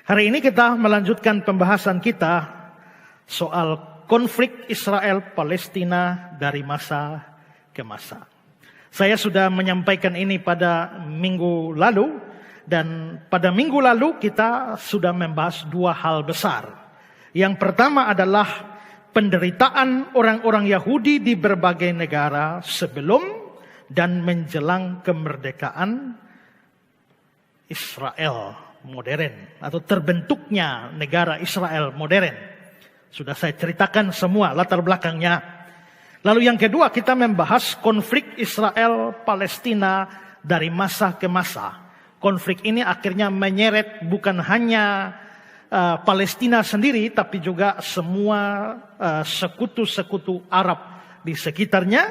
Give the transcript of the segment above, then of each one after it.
Hari ini kita melanjutkan pembahasan kita soal konflik Israel-Palestina dari masa ke masa. Saya sudah menyampaikan ini pada minggu lalu, dan pada minggu lalu kita sudah membahas dua hal besar. Yang pertama adalah penderitaan orang-orang Yahudi di berbagai negara sebelum dan menjelang kemerdekaan Israel modern atau terbentuknya negara Israel modern. Sudah saya ceritakan semua latar belakangnya. Lalu yang kedua, kita membahas konflik Israel-Palestina dari masa ke masa. Konflik ini akhirnya menyeret bukan hanya Palestina sendiri, tapi juga semua sekutu-sekutu Arab di sekitarnya.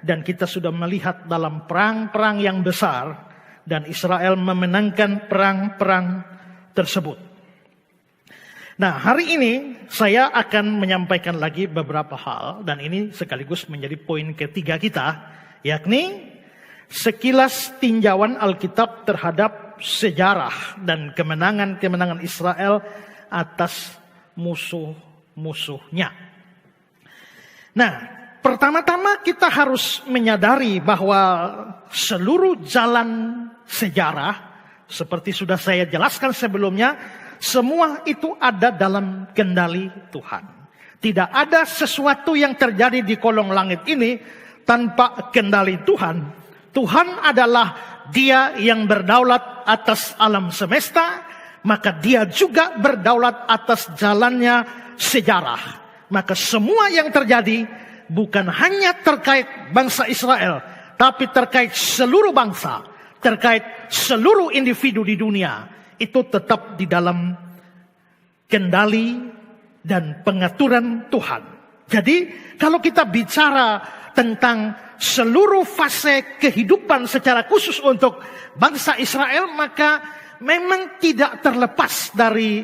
Dan kita sudah melihat dalam perang-perang yang besar, dan Israel memenangkan perang-perang tersebut. Nah, hari ini saya akan menyampaikan lagi beberapa hal, dan ini sekaligus menjadi poin ketiga kita, yakni sekilas tinjauan Alkitab terhadap sejarah dan kemenangan-kemenangan Israel atas musuh-musuhnya. Nah, pertama-tama kita harus menyadari bahwa seluruh jalan sejarah, seperti sudah saya jelaskan sebelumnya, semua itu ada dalam kendali Tuhan. Tidak ada sesuatu yang terjadi di kolong langit ini tanpa kendali Tuhan. Tuhan adalah Dia yang berdaulat atas alam semesta, maka Dia juga berdaulat atas jalannya sejarah. Maka semua yang terjadi bukan hanya terkait bangsa Israel, tapi terkait seluruh bangsa, terkait seluruh individu di dunia. Itu tetap di dalam kendali dan pengaturan Tuhan. Jadi kalau kita bicara tentang seluruh fase kehidupan secara khusus untuk bangsa Israel, maka memang tidak terlepas dari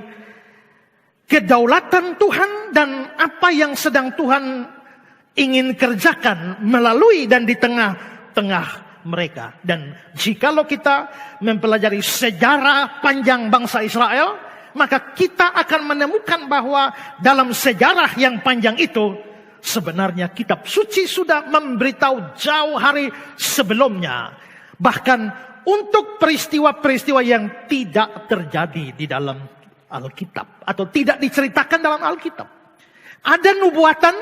kedaulatan Tuhan dan apa yang sedang Tuhan ingin kerjakan melalui dan di tengah-tengah mereka. Dan jikalau kita mempelajari sejarah panjang bangsa Israel, maka kita akan menemukan bahwa dalam sejarah yang panjang itu, sebenarnya kitab suci sudah memberitahu jauh hari sebelumnya. Bahkan untuk peristiwa-peristiwa yang tidak terjadi di dalam Alkitab, atau tidak diceritakan dalam Alkitab. Ada nubuatan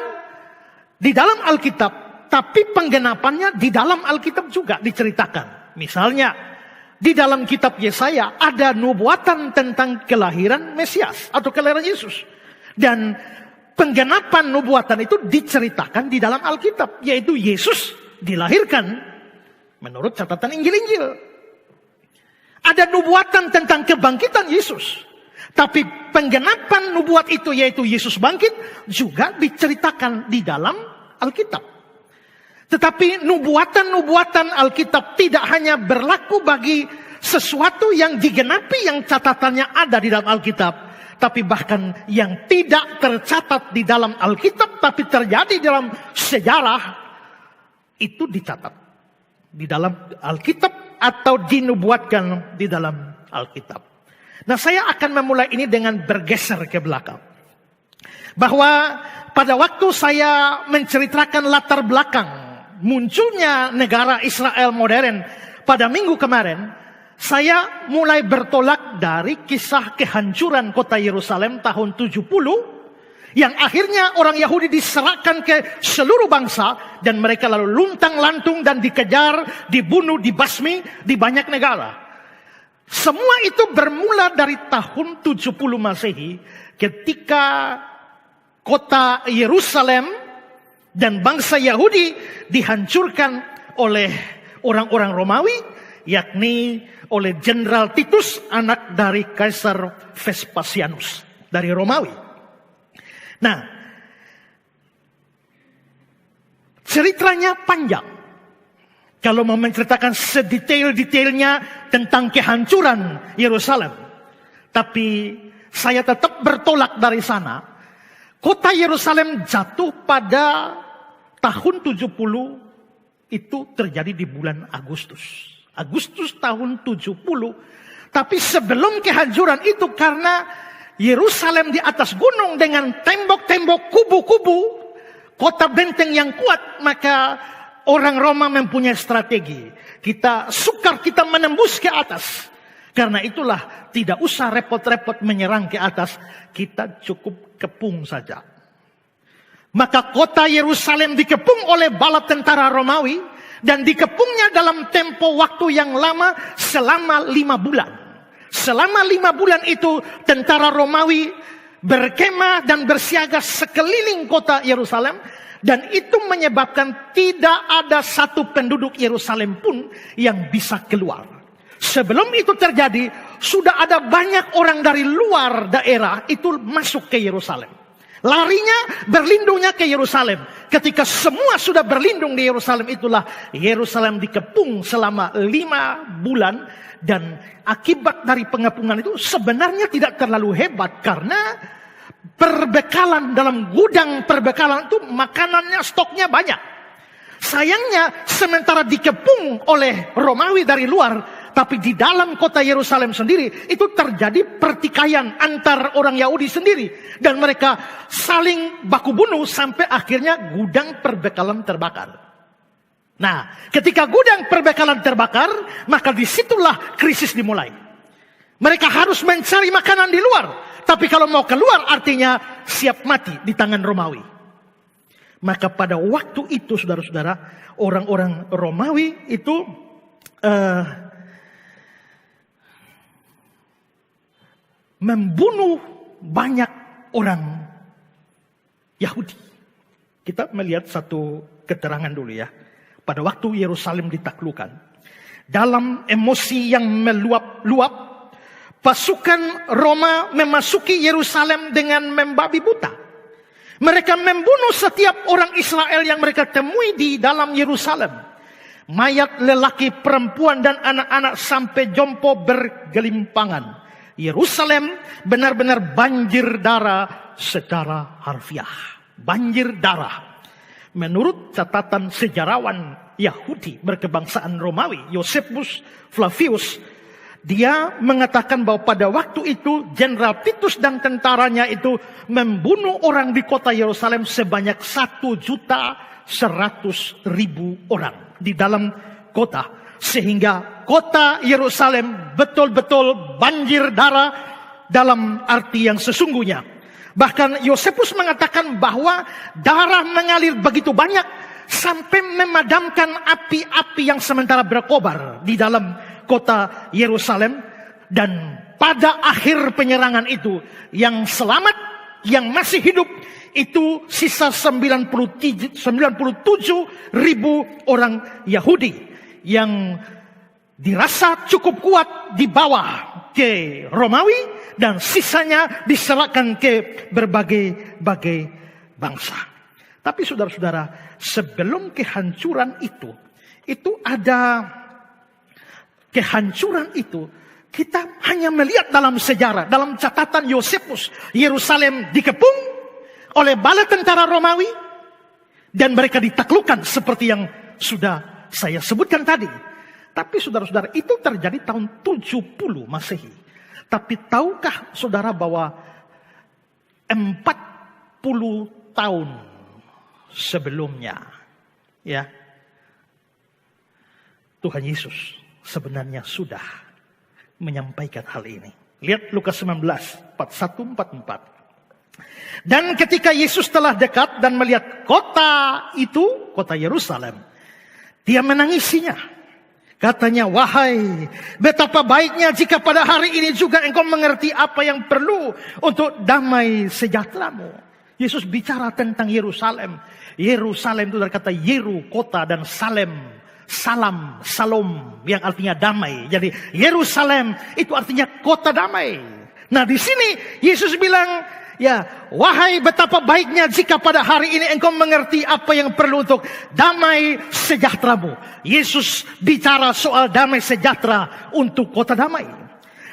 di dalam Alkitab, tapi penggenapannya di dalam Alkitab juga diceritakan. Misalnya, di dalam kitab Yesaya ada nubuatan tentang kelahiran Mesias atau kelahiran Yesus. Dan penggenapan nubuatan itu diceritakan di dalam Alkitab, yaitu Yesus dilahirkan menurut catatan Injil-Injil. Ada nubuatan tentang kebangkitan Yesus, tapi penggenapan nubuat itu, yaitu Yesus bangkit, juga diceritakan di dalam Alkitab. Tetapi nubuatan-nubuatan Alkitab tidak hanya berlaku bagi sesuatu yang digenapi, yang catatannya ada di dalam Alkitab, tapi bahkan yang tidak tercatat di dalam Alkitab, tapi terjadi dalam sejarah, itu dicatat di dalam Alkitab atau dinubuatkan di dalam Alkitab. Nah, saya akan memulai ini dengan bergeser ke belakang. Bahwa pada waktu saya menceritakan latar belakang munculnya negara Israel modern pada minggu kemarin, saya mulai bertolak dari kisah kehancuran kota Yerusalem tahun 70, yang akhirnya orang Yahudi diserahkan ke seluruh bangsa, dan mereka lalu luntang-lantung dan dikejar, dibunuh, dibasmi di banyak negara. Semua itu bermula dari tahun 70 Masehi, ketika kota Yerusalem dan bangsa Yahudi dihancurkan oleh orang-orang Romawi, yakni oleh Jenderal Titus, anak dari Kaisar Vespasianus dari Romawi. Nah, ceritanya panjang. Kalau mau menceritakan sedetail-detailnya tentang kehancuran Yerusalem, tapi saya tetap bertolak dari sana. Kota Yerusalem jatuh pada tahun 70, itu terjadi di bulan Agustus. Agustus tahun 70 Tapi sebelum kehancuran itu, karena Yerusalem di atas gunung dengan tembok-tembok, kubu-kubu, kota benteng yang kuat, maka orang Roma mempunyai strategi. Kita sukar kita menembus ke atas. Karena itulah tidak usah repot-repot menyerang ke atas, kita cukup kepung saja. Maka kota Yerusalem dikepung oleh bala tentara Romawi, dan dikepungnya dalam tempo waktu yang lama selama 5 bulan. Selama 5 bulan itu tentara Romawi berkemah dan bersiaga sekeliling kota Yerusalem, dan itu menyebabkan tidak ada satu penduduk Yerusalem pun yang bisa keluar. Sebelum itu terjadi, sudah ada banyak orang dari luar daerah itu masuk ke Yerusalem. Larinya, berlindungnya ke Yerusalem. Ketika semua sudah berlindung di Yerusalem, itulah Yerusalem dikepung selama 5 bulan. Dan akibat dari pengepungan itu sebenarnya tidak terlalu hebat. Karena perbekalan dalam gudang perbekalan itu makanannya, stoknya banyak. Sayangnya sementara dikepung oleh Romawi dari luar, tapi di dalam kota Yerusalem sendiri itu terjadi pertikaian antar orang Yahudi sendiri. Dan mereka saling baku bunuh sampai akhirnya gudang perbekalan terbakar. Nah, ketika gudang perbekalan terbakar, maka disitulah krisis dimulai. Mereka harus mencari makanan di luar. Tapi kalau mau keluar artinya siap mati di tangan Romawi. Maka pada waktu itu saudara-saudara, orang-orang Romawi itu membunuh banyak orang Yahudi. Kita melihat satu keterangan dulu ya. Pada waktu Yerusalem ditaklukkan, dalam emosi yang meluap-luap, pasukan Roma memasuki Yerusalem dengan membabi buta. Mereka membunuh setiap orang Israel yang mereka temui di dalam Yerusalem. Mayat lelaki, perempuan, dan anak-anak sampai jompo bergelimpangan. Yerusalem benar-benar banjir darah secara harfiah. Banjir darah. Menurut catatan sejarawan Yahudi berkebangsaan Romawi, Josephus Flavius, dia mengatakan bahwa pada waktu itu Jenderal Titus dan tentaranya itu membunuh orang di kota Yerusalem sebanyak 1.100.000 orang di dalam kota. Sehingga kota Yerusalem betul-betul banjir darah dalam arti yang sesungguhnya. Bahkan Josephus mengatakan bahwa darah mengalir begitu banyak sampai memadamkan api-api yang sementara berkobar di dalam kota Yerusalem. Dan pada akhir penyerangan itu, yang selamat, yang masih hidup, itu sisa 97.000 orang Yahudi yang dirasa cukup kuat dibawa ke Romawi, dan sisanya diserahkan ke berbagai bangsa. Tapi saudara-saudara, sebelum kehancuran itu ada kehancuran itu, kita hanya melihat dalam sejarah, dalam catatan Josephus, Yerusalem dikepung oleh bala tentara Romawi, dan mereka ditaklukkan seperti yang sudah saya sebutkan tadi. Tapi saudara-saudara, itu terjadi tahun 70 Masehi. Tapi tahukah saudara bahwa 40 tahun sebelumnya, ya, Tuhan Yesus sebenarnya sudah menyampaikan hal ini. Lihat Lukas 19, 41-44. Dan ketika Yesus telah dekat dan melihat kota itu, kota Yerusalem, dia menangisinya. Katanya, wahai, betapa baiknya jika pada hari ini juga engkau mengerti apa yang perlu untuk damai sejahteramu. Yesus bicara tentang Yerusalem. Yerusalem itu dari kata Yeru, kota, dan Salem, salam, salom, yang artinya damai. Jadi Yerusalem itu artinya kota damai. Nah di sini Yesus bilang, ya, wahai betapa baiknya jika pada hari ini engkau mengerti apa yang perlu untuk damai sejahteramu. Yesus bicara soal damai sejahtera untuk kota damai.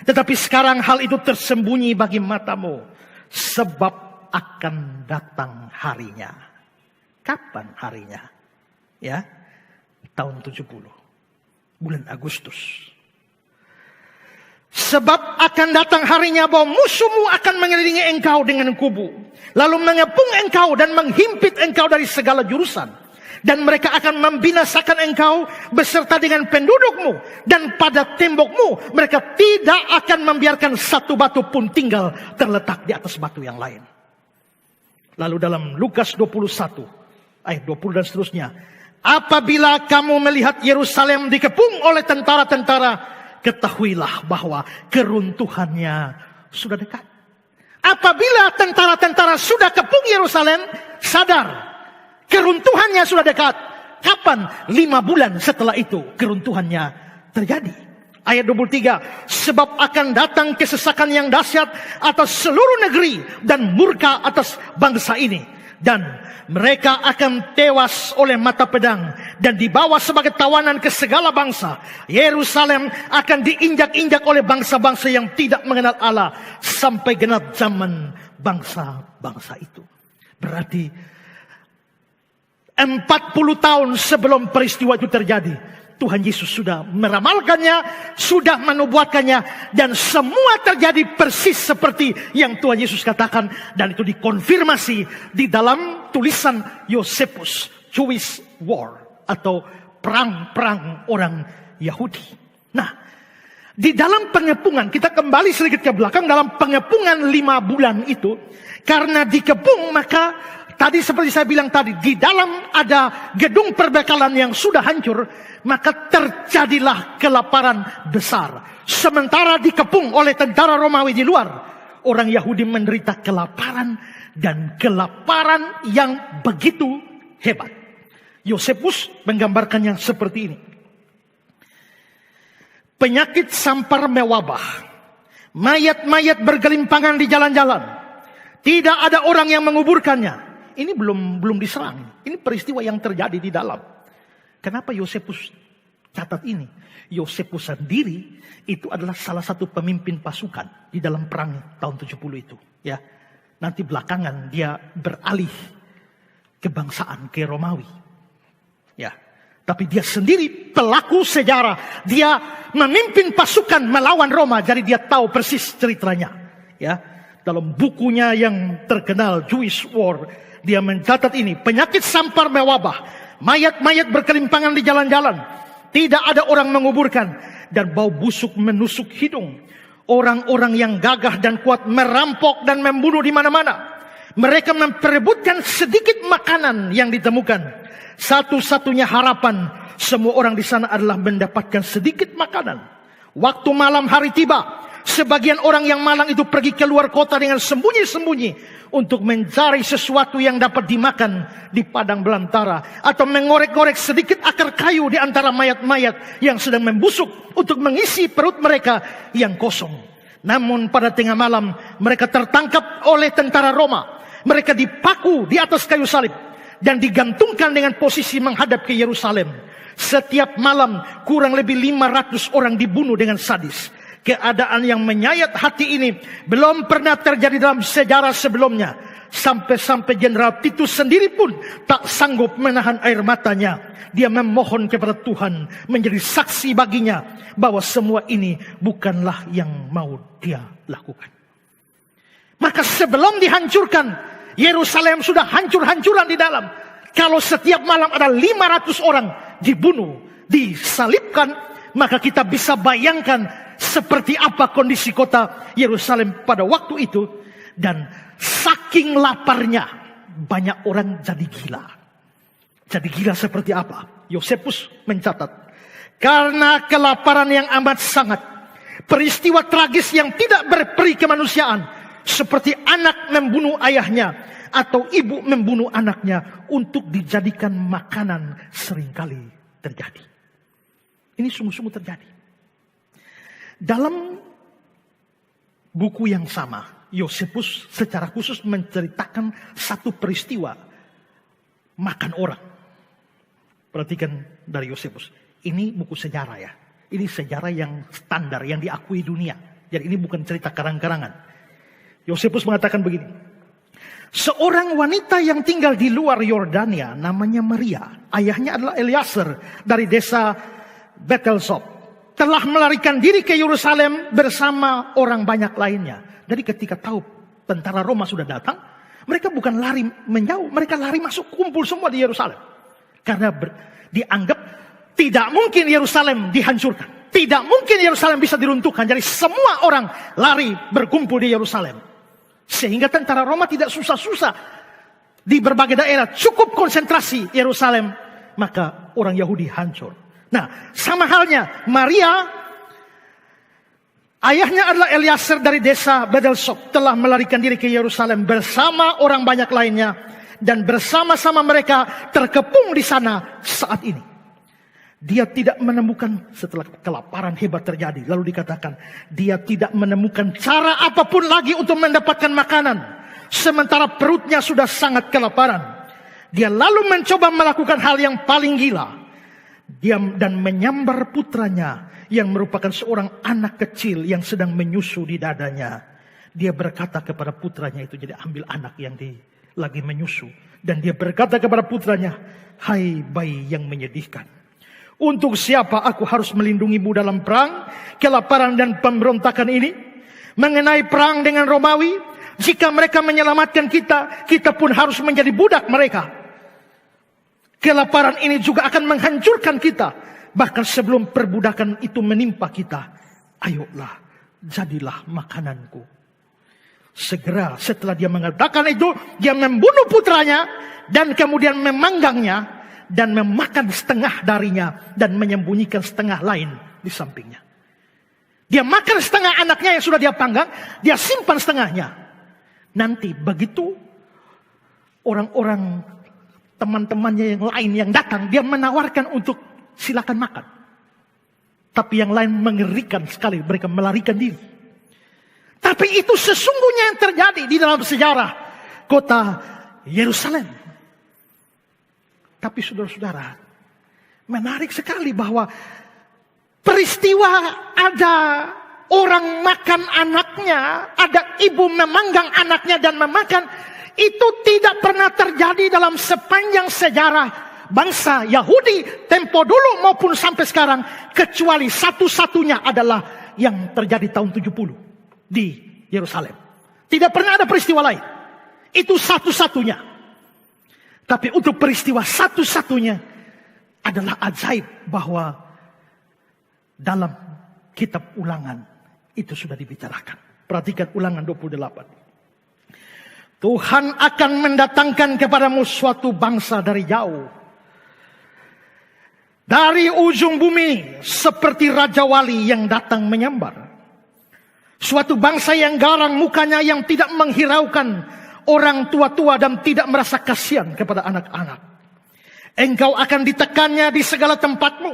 Tetapi sekarang hal itu tersembunyi bagi matamu, sebab akan datang harinya. Kapan harinya? Ya, tahun 70, bulan Agustus. Sebab akan datang harinya bahwa musuhmu akan mengelilingi engkau dengan kubu, lalu mengepung engkau dan menghimpit engkau dari segala jurusan. Dan mereka akan membinasakan engkau beserta dengan pendudukmu, dan pada tembokmu mereka tidak akan membiarkan satu batu pun tinggal terletak di atas batu yang lain. Lalu dalam Lukas 21 ayat 20 dan seterusnya, apabila kamu melihat Yerusalem dikepung oleh tentara-tentara, ketahuilah bahwa keruntuhannya sudah dekat. Apabila tentara-tentara sudah kepung Yerusalem, sadar keruntuhannya sudah dekat. Kapan? 5 bulan setelah itu keruntuhannya terjadi. Ayat 23, sebab akan datang kesesakan yang dahsyat atas seluruh negeri dan murka atas bangsa ini. Dan mereka akan tewas oleh mata pedang dan dibawa sebagai tawanan ke segala bangsa. Yerusalem akan diinjak-injak oleh bangsa-bangsa yang tidak mengenal Allah sampai genap zaman bangsa-bangsa itu. Berarti 40 tahun sebelum peristiwa itu terjadi, Tuhan Yesus sudah meramalkannya, sudah menubuatkannya, dan semua terjadi persis seperti yang Tuhan Yesus katakan, dan itu dikonfirmasi di dalam tulisan Yosefus, Jewish War, atau perang-perang orang Yahudi. Nah, di dalam pengepungan, kita kembali sedikit ke belakang, dalam pengepungan 5 bulan itu, karena dikepung maka tadi seperti saya bilang tadi, di dalam ada gedung perbekalan yang sudah hancur, maka terjadilah kelaparan besar. Sementara dikepung oleh tentara Romawi di luar, orang Yahudi menderita kelaparan, dan kelaparan yang begitu hebat. Yosefus menggambarkannya seperti ini. Penyakit sampar mewabah, mayat-mayat bergelimpangan di jalan-jalan, tidak ada orang yang menguburkannya. Ini belum diserang. Ini peristiwa yang terjadi di dalam. Kenapa Yosefus catat ini? Yosefus sendiri itu adalah salah satu pemimpin pasukan di dalam perang tahun 70 itu. Ya, nanti belakangan dia beralih kebangsaan ke Romawi. Ya, tapi dia sendiri pelaku sejarah. Dia memimpin pasukan melawan Roma. Jadi dia tahu persis ceritanya. Ya, dalam bukunya yang terkenal Jewish War, dia mencatat ini, penyakit sampar mewabah, mayat-mayat berkelimpangan di jalan-jalan, tidak ada orang menguburkan, dan bau busuk menusuk hidung. Orang-orang yang gagah dan kuat merampok dan membunuh di mana-mana. Mereka memperebutkan sedikit makanan yang ditemukan. Satu-satunya harapan semua orang di sana adalah mendapatkan sedikit makanan. Waktu malam hari tiba, sebagian orang yang malang itu pergi keluar kota dengan sembunyi-sembunyi untuk mencari sesuatu yang dapat dimakan di padang belantara, atau mengorek-ngorek sedikit akar kayu di antara mayat-mayat yang sedang membusuk untuk mengisi perut mereka yang kosong. Namun pada tengah malam mereka tertangkap oleh tentara Roma. Mereka dipaku di atas kayu salib dan digantungkan dengan posisi menghadap ke Yerusalem. Setiap malam kurang lebih 500 orang dibunuh dengan sadis. Keadaan yang menyayat hati ini belum pernah terjadi dalam sejarah sebelumnya. Sampai-sampai Jenderal Titus sendiri pun tak sanggup menahan air matanya. Dia memohon kepada Tuhan menjadi saksi baginya bahwa semua ini bukanlah yang mau dia lakukan. Maka sebelum dihancurkan, Yerusalem sudah hancur-hancuran di dalam. Kalau setiap malam ada 500 orang dibunuh, disalibkan, maka kita bisa bayangkan seperti apa kondisi kota Yerusalem pada waktu itu. Dan saking laparnya, banyak orang jadi gila. Jadi gila seperti apa? Yosefus mencatat, karena kelaparan yang amat sangat, peristiwa tragis yang tidak berperi kemanusiaan, seperti anak membunuh ayahnya atau ibu membunuh anaknya untuk dijadikan makanan, seringkali terjadi. Ini sungguh-sungguh terjadi. Dalam buku yang sama, Yosefus secara khusus menceritakan satu peristiwa makan orang. Perhatikan dari Yosefus. Ini buku sejarah ya. Ini sejarah yang standar, yang diakui dunia. Jadi ini bukan cerita karang-karangan. Yosefus mengatakan begini. Seorang wanita yang tinggal di luar Yordania namanya Maria. Ayahnya adalah Eliezer dari desa Betelzop. telah melarikan diri ke Yerusalem bersama orang banyak lainnya. Jadi ketika tahu tentara Roma sudah datang, mereka bukan lari menjauh, mereka lari masuk, kumpul semua di Yerusalem. Karena dianggap tidak mungkin Yerusalem dihancurkan. Tidak mungkin Yerusalem bisa diruntuhkan. Jadi semua orang lari berkumpul di Yerusalem. Sehingga tentara Roma tidak susah-susah di berbagai daerah. Cukup konsentrasi Yerusalem, maka orang Yahudi hancur. Nah, sama halnya Maria, ayahnya adalah Eliezer dari desa Bedelsok, telah melarikan diri ke Yerusalem bersama orang banyak lainnya, dan bersama-sama mereka terkepung di sana saat ini. Dia tidak menemukan, setelah kelaparan hebat terjadi, lalu dikatakan dia tidak menemukan cara apapun lagi untuk mendapatkan makanan, sementara perutnya sudah sangat kelaparan. Dia lalu mencoba melakukan hal yang paling gila. Dia dan menyambar putranya yang merupakan seorang anak kecil yang sedang menyusu di dadanya. Dia berkata kepada putranya itu, jadi ambil anak yang lagi menyusu, dan dia berkata kepada putranya, "Hai bayi yang menyedihkan, untuk siapa aku harus melindungimu dalam perang, kelaparan dan pemberontakan ini? Mengenai perang dengan Romawi, jika mereka menyelamatkan kita, kita pun harus menjadi budak mereka. Kelaparan ini juga akan menghancurkan kita. Bahkan sebelum perbudakan itu menimpa kita, ayolah, jadilah makananku." Segera setelah dia mengatakan itu, dia membunuh putranya dan kemudian memanggangnya dan memakan setengah darinya dan menyembunyikan setengah lain di sampingnya. Dia makan setengah anaknya yang sudah dia panggang, dia simpan setengahnya. Nanti begitu orang-orang teman-temannya yang lain yang datang, dia menawarkan untuk silakan makan. Tapi yang lain mengerikan sekali, mereka melarikan diri. Tapi itu sesungguhnya yang terjadi di dalam sejarah kota Yerusalem. Tapi saudara-saudara, menarik sekali bahwa peristiwa ada orang makan anaknya, ada ibu memanggang anaknya dan memakan, itu tidak pernah terjadi dalam sepanjang sejarah bangsa Yahudi tempo dulu maupun sampai sekarang, kecuali satu-satunya adalah yang terjadi tahun 70 di Yerusalem. Tidak pernah ada peristiwa lain. Itu satu-satunya. Tapi untuk peristiwa satu-satunya adalah ajaib bahwa dalam kitab Ulangan itu sudah dibicarakan. Perhatikan Ulangan 28. Tuhan akan mendatangkan kepadamu suatu bangsa dari jauh, dari ujung bumi, seperti Raja Wali yang datang menyambar. Suatu bangsa yang garang mukanya, yang tidak menghiraukan orang tua-tua dan tidak merasa kasihan kepada anak-anak. Engkau akan ditekannya di segala tempatmu,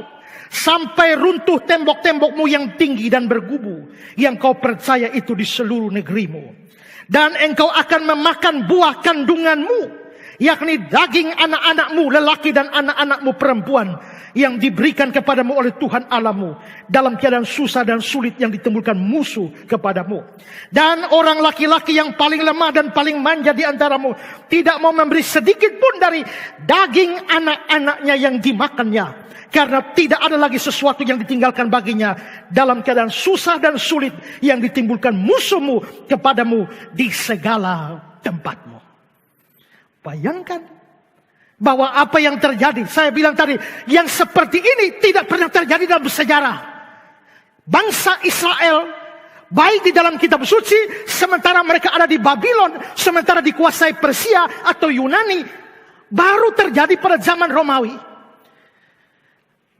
sampai runtuh tembok-tembokmu yang tinggi dan bergubu, yang kau percaya itu di seluruh negerimu. Dan engkau akan memakan buah kandunganmu, yakni daging anak-anakmu lelaki dan anak-anakmu perempuan, yang diberikan kepadamu oleh Tuhan Allahmu dalam keadaan susah dan sulit yang ditimbulkan musuh kepadamu. Dan orang laki-laki yang paling lemah dan paling manja di antaramu tidak mau memberi sedikit pun dari daging anak-anaknya yang dimakannya, karena tidak ada lagi sesuatu yang ditinggalkan baginya dalam keadaan susah dan sulit yang ditimbulkan musuhmu kepadamu di segala tempatmu. Bayangkan bahwa apa yang terjadi, saya bilang tadi, yang seperti ini tidak pernah terjadi dalam sejarah. Bangsa Israel, baik di dalam kitab suci, sementara mereka ada di Babylon, sementara dikuasai Persia atau Yunani, baru terjadi pada zaman Romawi.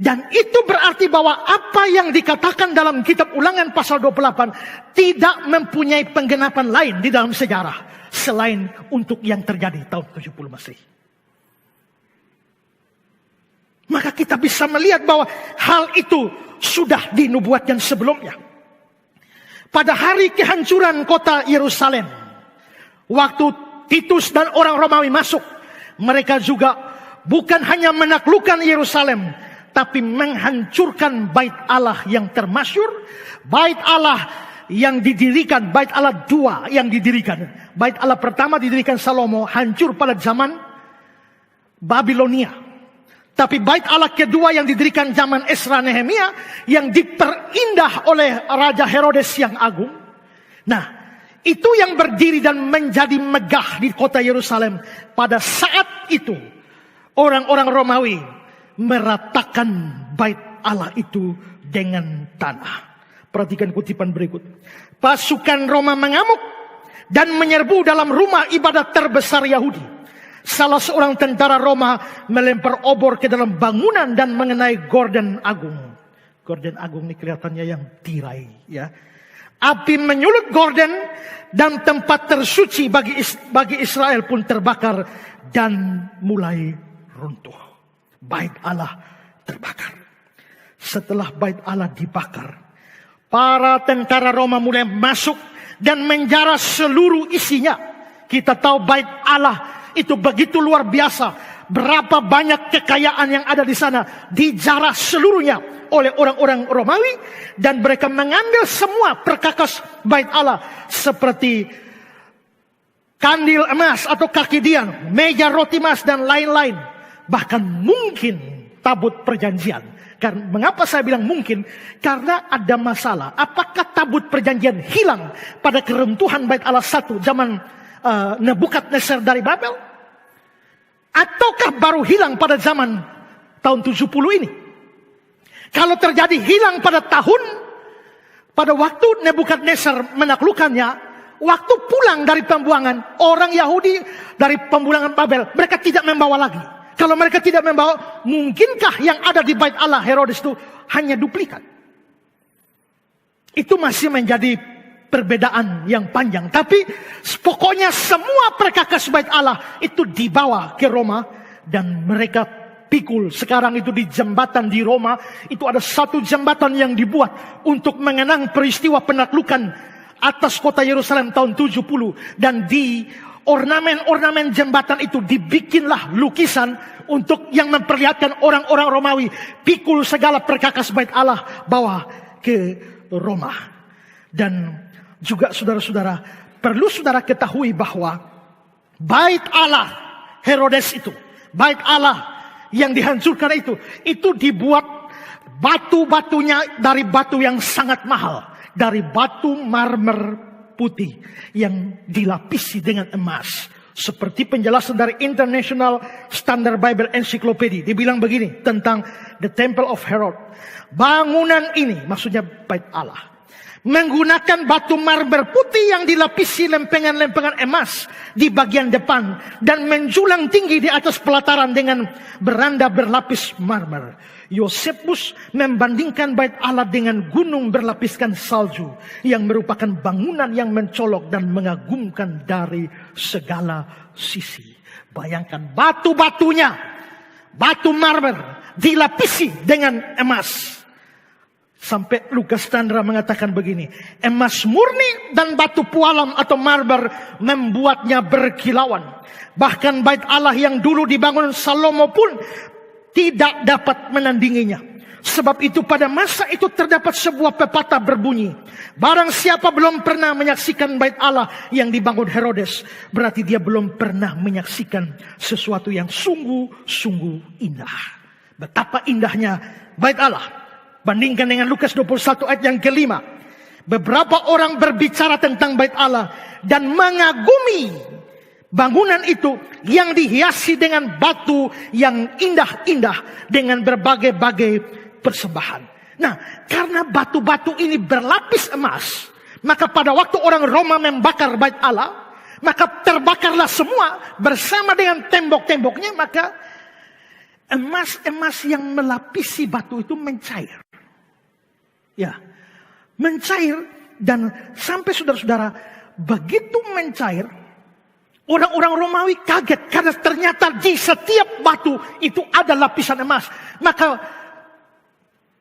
Dan itu berarti bahwa apa yang dikatakan dalam kitab Ulangan pasal 28 tidak mempunyai penggenapan lain di dalam sejarah selain untuk yang terjadi tahun 70 Masehi. Maka kita bisa melihat bahwa hal itu sudah dinubuatkan sebelumnya. Pada hari kehancuran kota Yerusalem, waktu Titus dan orang Romawi masuk, mereka juga bukan hanya menaklukkan Yerusalem, tapi menghancurkan bait Allah yang termasyhur, bait Allah yang didirikan, bait Allah dua yang didirikan. Bait Allah pertama didirikan Salomo, hancur pada zaman Babilonia. Tapi bait Allah kedua yang didirikan zaman Esra Nehemia, yang diperindah oleh Raja Herodes yang agung. Nah, itu yang berdiri dan menjadi megah di kota Yerusalem. Pada saat itu, orang-orang Romawi meratakan bait Allah itu dengan tanah. Perhatikan kutipan berikut. Pasukan Roma mengamuk dan menyerbu dalam rumah ibadat terbesar Yahudi. Salah seorang tentara Roma melempar obor ke dalam bangunan dan mengenai gorden agung. Gorden agung ini kelihatannya yang tirai, ya. Api menyulut gorden dan tempat tersuci bagi Israel pun terbakar dan mulai runtuh. Bait Allah terbakar. Setelah bait Allah dibakar, para tentara Roma mulai masuk dan menjara seluruh isinya. Kita tahu bait Allah itu begitu luar biasa. Berapa banyak kekayaan yang ada di sana dijarah seluruhnya oleh orang-orang Romawi. Dan mereka mengambil semua perkakas bait Allah. Seperti kandil emas atau kaki dian, meja roti emas dan lain-lain. Bahkan mungkin tabut perjanjian. Karena mengapa saya bilang mungkin? Karena ada masalah. Apakah tabut perjanjian hilang pada keruntuhan bait Allah satu zaman Nebukadnezar dari Babel? Ataukah baru hilang pada zaman tahun 70 ini? Kalau terjadi hilang pada waktu Nebukadnezar menaklukkannya, waktu pulang dari pembuangan, orang Yahudi dari pembuangan Babel, mereka tidak membawa lagi. Kalau mereka tidak membawa, mungkinkah yang ada di bait Allah Herodes itu hanya duplikat? Itu masih menjadi perbedaan yang panjang. Tapi pokoknya semua perkakas bait Allah itu dibawa ke Roma dan mereka pikul. Sekarang itu di jembatan di Roma itu ada satu jembatan yang dibuat untuk mengenang peristiwa penaklukan atas kota Yerusalem tahun 70. Dan di ornamen-ornamen jembatan itu dibikinlah lukisan untuk yang memperlihatkan orang-orang Romawi pikul segala perkakas bait Allah bawa ke Roma. Dan juga saudara-saudara, perlu saudara ketahui bahwa bait Allah Herodes itu, bait Allah yang dihancurkan itu dibuat batu-batunya dari batu yang sangat mahal, dari batu marmer putih yang dilapisi dengan emas. Seperti penjelasan dari International Standard Bible Encyclopedia, dibilang begini tentang the Temple of Herod. Bangunan ini, maksudnya bait Allah, menggunakan batu marmer putih yang dilapisi lempengan-lempengan emas di bagian depan dan menjulang tinggi di atas pelataran dengan beranda berlapis marmer. Yosefus membandingkan bait Allah dengan gunung berlapiskan salju yang merupakan bangunan yang mencolok dan mengagumkan dari segala sisi. Bayangkan batu-batunya, batu marmer dilapisi dengan emas. Sampai Lukas Chandra mengatakan begini, emas murni dan batu pualam atau marmer membuatnya berkilauan. Bahkan bait Allah yang dulu dibangun Salomo pun tidak dapat menandinginya. Sebab itu pada masa itu terdapat sebuah pepatah berbunyi, barang siapa belum pernah menyaksikan bait Allah yang dibangun Herodes, berarti dia belum pernah menyaksikan sesuatu yang sungguh-sungguh indah. Betapa indahnya bait Allah. Bandingkan dengan Lukas 21 ayat yang kelima. Beberapa orang berbicara tentang bait Allah dan mengagumi bangunan itu yang dihiasi dengan batu yang indah-indah dengan berbagai-bagai persembahan. Nah, karena batu-batu ini berlapis emas, maka pada waktu orang Roma membakar bait Allah, maka terbakarlah semua bersama dengan tembok-temboknya, maka emas-emas yang melapisi batu itu mencair. Ya, mencair, dan sampai saudara-saudara begitu mencair, orang-orang Romawi kaget karena ternyata di setiap batu itu ada lapisan emas. Maka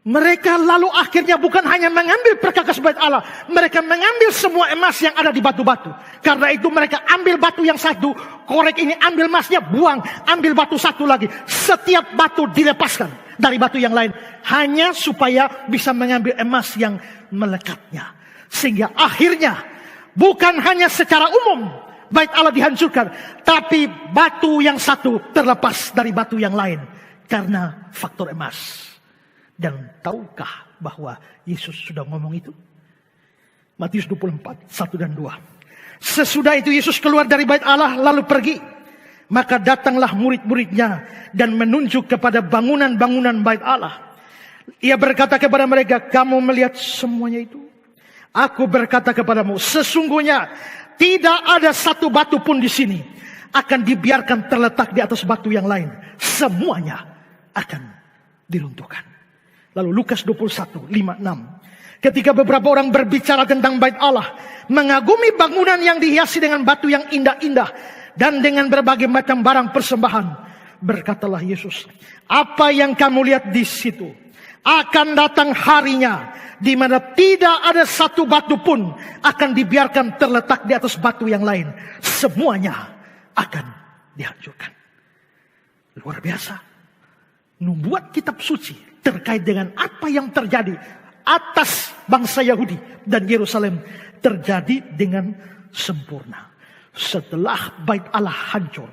mereka lalu akhirnya bukan hanya mengambil perkakas bait Allah, mereka mengambil semua emas yang ada di batu-batu. Karena itu mereka ambil batu yang satu, korek ini, ambil emasnya, buang, ambil batu satu lagi. Setiap batu dilepaskan dari batu yang lain, hanya supaya bisa mengambil emas yang melekatnya. Sehingga akhirnya bukan hanya secara umum bait Allah dihancurkan, tapi batu yang satu terlepas dari batu yang lain. karena faktor emas. Dan tahukah bahwa Yesus sudah ngomong itu? Matius 24, 1 dan 2. Sesudah itu Yesus keluar dari bait Allah lalu pergi. Maka datanglah murid-muridnya dan menunjuk kepada bangunan-bangunan bait Allah. Ia berkata kepada mereka, kamu melihat semuanya itu? Aku berkata kepadamu, sesungguhnya tidak ada satu batu pun di sini akan dibiarkan terletak di atas batu yang lain. Semuanya akan diruntuhkan. Lalu Lukas 21, 5, 6. Ketika beberapa orang berbicara tentang bait Allah, mengagumi bangunan yang dihiasi dengan batu yang indah-indah dan dengan berbagai macam barang persembahan, berkatalah Yesus, apa yang kamu lihat di situ, akan datang harinya di mana tidak ada satu batu pun akan dibiarkan terletak di atas batu yang lain. Semuanya akan dihancurkan. Luar biasa. Membuat kitab suci terkait dengan apa yang terjadi atas bangsa Yahudi dan Yerusalem terjadi dengan sempurna. Setelah bait Allah hancur,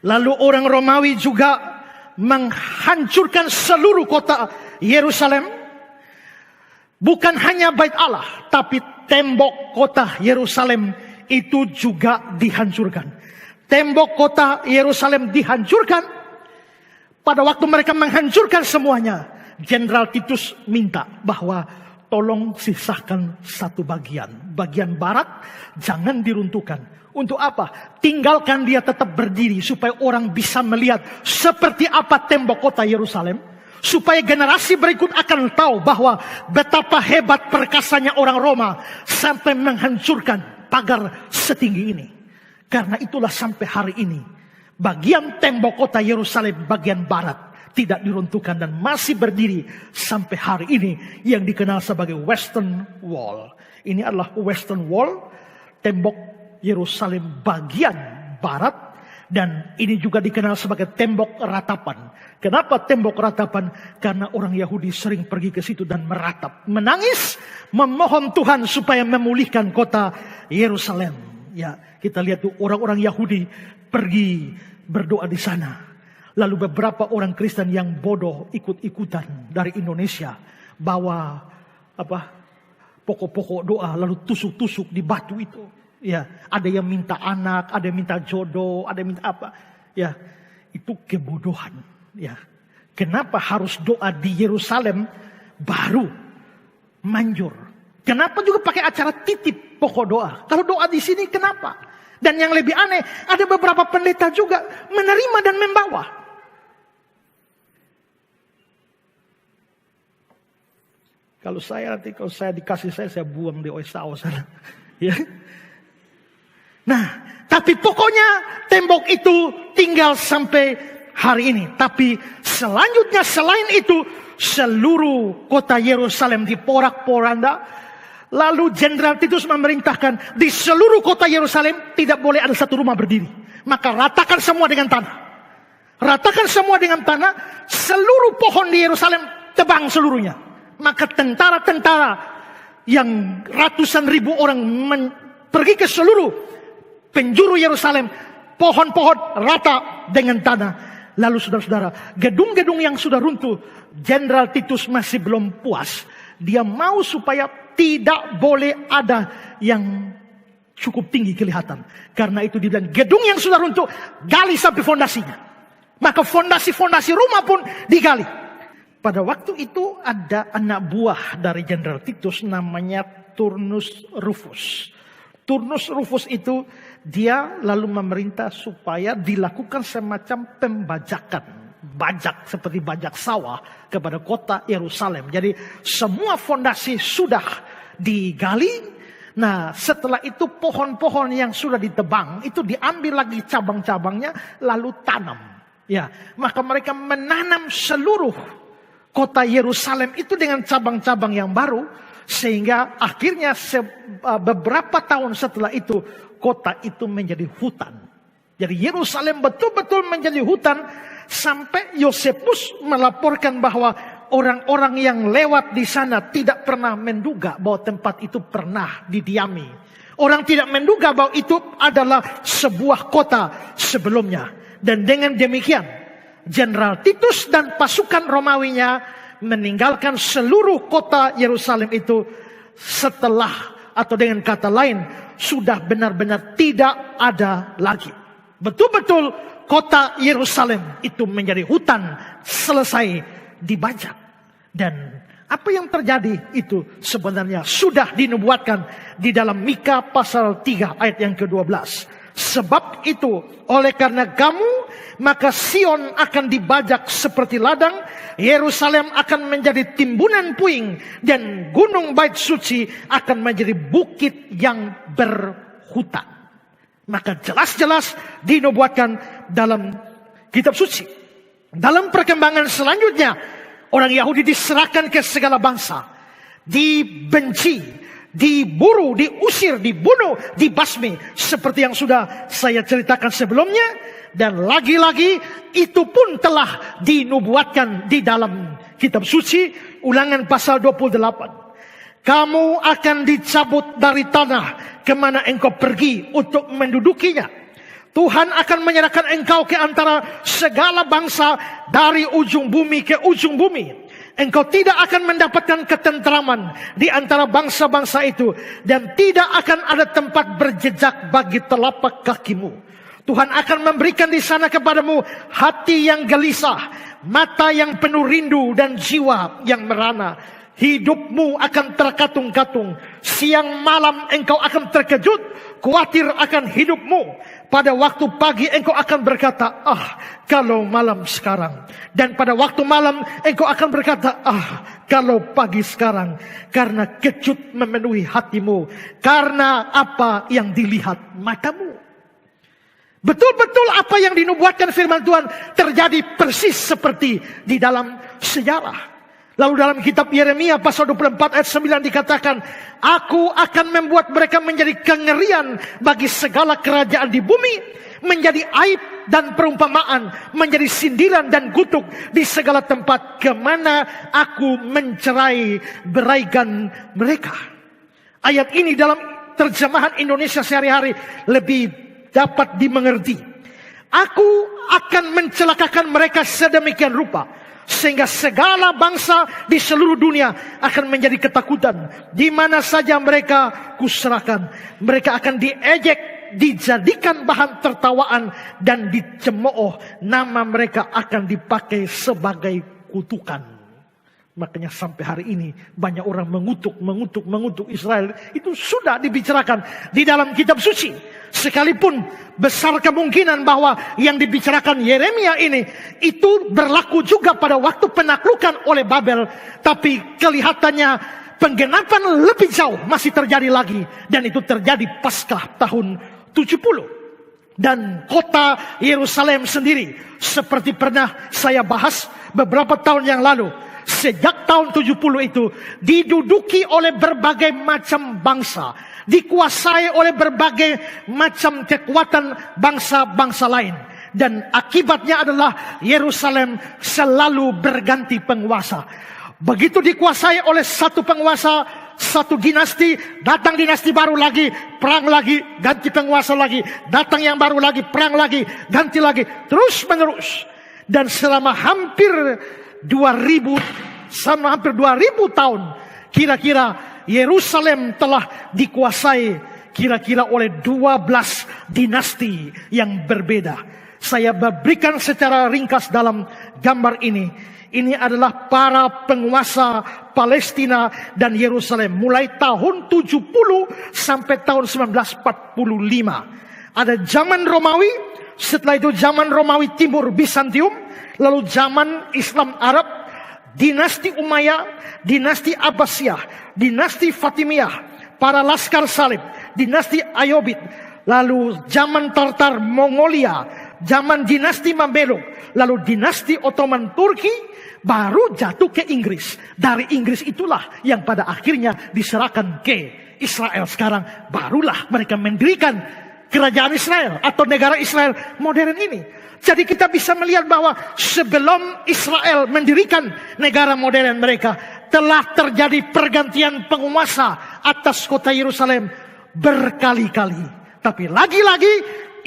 lalu orang Romawi juga menghancurkan seluruh kota Yerusalem. Bukan hanya bait Allah, tapi tembok kota Yerusalem itu juga dihancurkan. Tembok kota Yerusalem dihancurkan. Pada waktu mereka menghancurkan semuanya, Jenderal Titus minta bahwa tolong sisakan satu bagian. Bagian barat jangan diruntuhkan. Untuk apa? Tinggalkan dia tetap berdiri supaya orang bisa melihat seperti apa tembok kota Yerusalem. Supaya generasi berikut akan tahu bahwa betapa hebat perkasanya orang Roma sampai menghancurkan pagar setinggi ini. Karena itulah sampai hari ini bagian tembok kota Yerusalem bagian barat tidak diruntuhkan dan masih berdiri sampai hari ini yang dikenal sebagai Western Wall. Ini adalah Western Wall, tembok Yerusalem bagian barat, dan ini juga dikenal sebagai tembok ratapan. Kenapa tembok ratapan? Karena orang Yahudi sering pergi ke situ dan meratap, menangis, memohon Tuhan supaya memulihkan kota Yerusalem. Ya, kita lihat tuh orang-orang Yahudi pergi berdoa di sana. Lalu beberapa orang Kristen yang bodoh ikut-ikutan dari Indonesia bawa pokok-pokok doa lalu tusuk-tusuk di batu itu. Ya, ada yang minta anak, ada yang minta jodoh, ada yang minta apa. Ya, itu kebodohan. Ya, kenapa harus doa di Yerusalem baru manjur? Kenapa juga pakai acara titip pokok doa? Kalau doa di sini kenapa? Dan yang lebih aneh, ada beberapa pendeta juga menerima dan membawa. Kalau saya dikasih saya buang di Oisao sana. Ya. Nah, tapi pokoknya tembok itu tinggal sampai hari ini. Tapi selanjutnya selain itu, seluruh kota Yerusalem diporak-poranda. Lalu Jenderal Titus memerintahkan di seluruh kota Yerusalem tidak boleh ada satu rumah berdiri. Maka ratakan semua dengan tanah. Ratakan semua dengan tanah. Seluruh pohon di Yerusalem tebang seluruhnya. Maka tentara-tentara yang ratusan ribu orang pergi ke seluruh penjuru Yerusalem. Pohon-pohon rata dengan tanah. Lalu saudara-saudara, gedung-gedung yang sudah runtuh, Jenderal Titus masih belum puas. Dia mau supaya tidak boleh ada yang cukup tinggi kelihatan. Karena itu dibilang gedung yang sudah runtuh, gali sampai fondasinya. Maka fondasi-fondasi rumah pun digali. Pada waktu itu ada anak buah dari Jenderal Titus namanya Turnus Rufus. Turnus Rufus itu dia lalu memerintah supaya dilakukan semacam pembajakan. Bajak seperti bajak sawah kepada kota Yerusalem. Jadi semua fondasi sudah digali. Nah, setelah itu pohon-pohon yang sudah ditebang itu diambil lagi cabang-cabangnya lalu tanam. Ya, maka mereka menanam seluruh kota Yerusalem itu dengan cabang-cabang yang baru sehingga akhirnya beberapa tahun setelah itu kota itu menjadi hutan. Jadi Yerusalem betul-betul menjadi hutan. Sampai Yosefus melaporkan bahwa orang-orang yang lewat di sana tidak pernah menduga bahwa tempat itu pernah didiami. Orang tidak menduga bahwa itu adalah sebuah kota sebelumnya. Dan dengan demikian, Jenderal Titus dan pasukan Romawinya meninggalkan seluruh kota Yerusalem itu setelah, atau dengan kata lain, sudah benar-benar tidak ada lagi. Betul-betul kota Yerusalem itu menjadi hutan, selesai dibajak. Dan apa yang terjadi itu sebenarnya sudah dinubuatkan di dalam Mika pasal 3 ayat yang ke-12. Sebab itu, oleh karena kamu, maka Sion akan dibajak seperti ladang, Yerusalem akan menjadi timbunan puing, dan gunung bait suci akan menjadi bukit yang berhutan. Maka jelas-jelas dinubuatkan dalam kitab suci. Dalam perkembangan selanjutnya, orang Yahudi diserahkan ke segala bangsa, dibenci, diburu, diusir, dibunuh, dibasmi, seperti yang sudah saya ceritakan sebelumnya. Dan lagi-lagi itu pun telah dinubuatkan di dalam kitab suci, Ulangan pasal 28. Kamu akan dicabut dari tanah kemana engkau pergi untuk mendudukinya. Tuhan akan menyerahkan engkau ke antara segala bangsa, dari ujung bumi ke ujung bumi. Engkau tidak akan mendapatkan ketentraman di antara bangsa-bangsa itu, dan tidak akan ada tempat berjejak bagi telapak kakimu. Tuhan akan memberikan di sana kepadamu hati yang gelisah, mata yang penuh rindu, dan jiwa yang merana. Hidupmu akan terkatung-katung. Siang malam engkau akan terkejut, khawatir akan hidupmu. Pada waktu pagi engkau akan berkata, kalau malam sekarang. Dan pada waktu malam engkau akan berkata, kalau pagi sekarang. Karena kecut memenuhi hatimu, karena apa yang dilihat matamu. Betul-betul apa yang dinubuatkan firman Tuhan terjadi persis seperti di dalam sejarah. Lalu dalam kitab Yeremia pasal 24 ayat 9 dikatakan, Aku akan membuat mereka menjadi kengerian bagi segala kerajaan di bumi, menjadi aib dan perumpamaan, menjadi sindiran dan kutuk di segala tempat kemana aku mencerai beraikan mereka. Ayat ini dalam terjemahan Indonesia sehari-hari lebih dapat dimengerti. Aku akan mencelakakan mereka sedemikian rupa, sehingga segala bangsa di seluruh dunia akan menjadi ketakutan. Di mana saja mereka kuserahkan, mereka akan diejek, dijadikan bahan tertawaan, dan dicemooh. Nama mereka akan dipakai sebagai kutukan. Makanya sampai hari ini banyak orang mengutuk Israel. Itu sudah dibicarakan di dalam kitab suci. Sekalipun besar kemungkinan bahwa yang dibicarakan Yeremia ini itu berlaku juga pada waktu penaklukan oleh Babel. Tapi kelihatannya penggenapan lebih jauh masih terjadi lagi. Dan itu terjadi pasca tahun 70. Dan kota Yerusalem sendiri, seperti pernah saya bahas beberapa tahun yang lalu, sejak tahun 70 itu diduduki oleh berbagai macam bangsa, dikuasai oleh berbagai macam kekuatan bangsa-bangsa lain. Dan akibatnya adalah Yerusalem selalu berganti penguasa. Begitu dikuasai oleh satu penguasa, satu dinasti, datang dinasti baru lagi, perang lagi, ganti penguasa lagi, datang yang baru lagi, perang lagi, ganti lagi, terus menerus. Dan selama hampir 2000 tahun kira-kira Yerusalem telah dikuasai kira-kira oleh 12 dinasti yang berbeda. Saya berikan secara ringkas dalam gambar ini. Ini adalah para penguasa Palestina dan Yerusalem mulai tahun 70 sampai tahun 1945. Ada zaman Romawi, setelah itu zaman Romawi Timur Bizantium, lalu zaman Islam Arab, dinasti Umayyah, dinasti Abbasiyah, dinasti Fatimiyah, para laskar salib, dinasti Ayubid, lalu zaman Tartar Mongolia, zaman dinasti Mamluk, lalu dinasti Ottoman Turki, baru jatuh ke Inggris. Dari Inggris itulah yang pada akhirnya diserahkan ke Israel. Sekarang barulah mereka mendirikan kerajaan Israel atau negara Israel modern ini. Jadi kita bisa melihat bahwa sebelum Israel mendirikan negara modern mereka, telah terjadi pergantian penguasa atas kota Yerusalem berkali-kali. Tapi lagi-lagi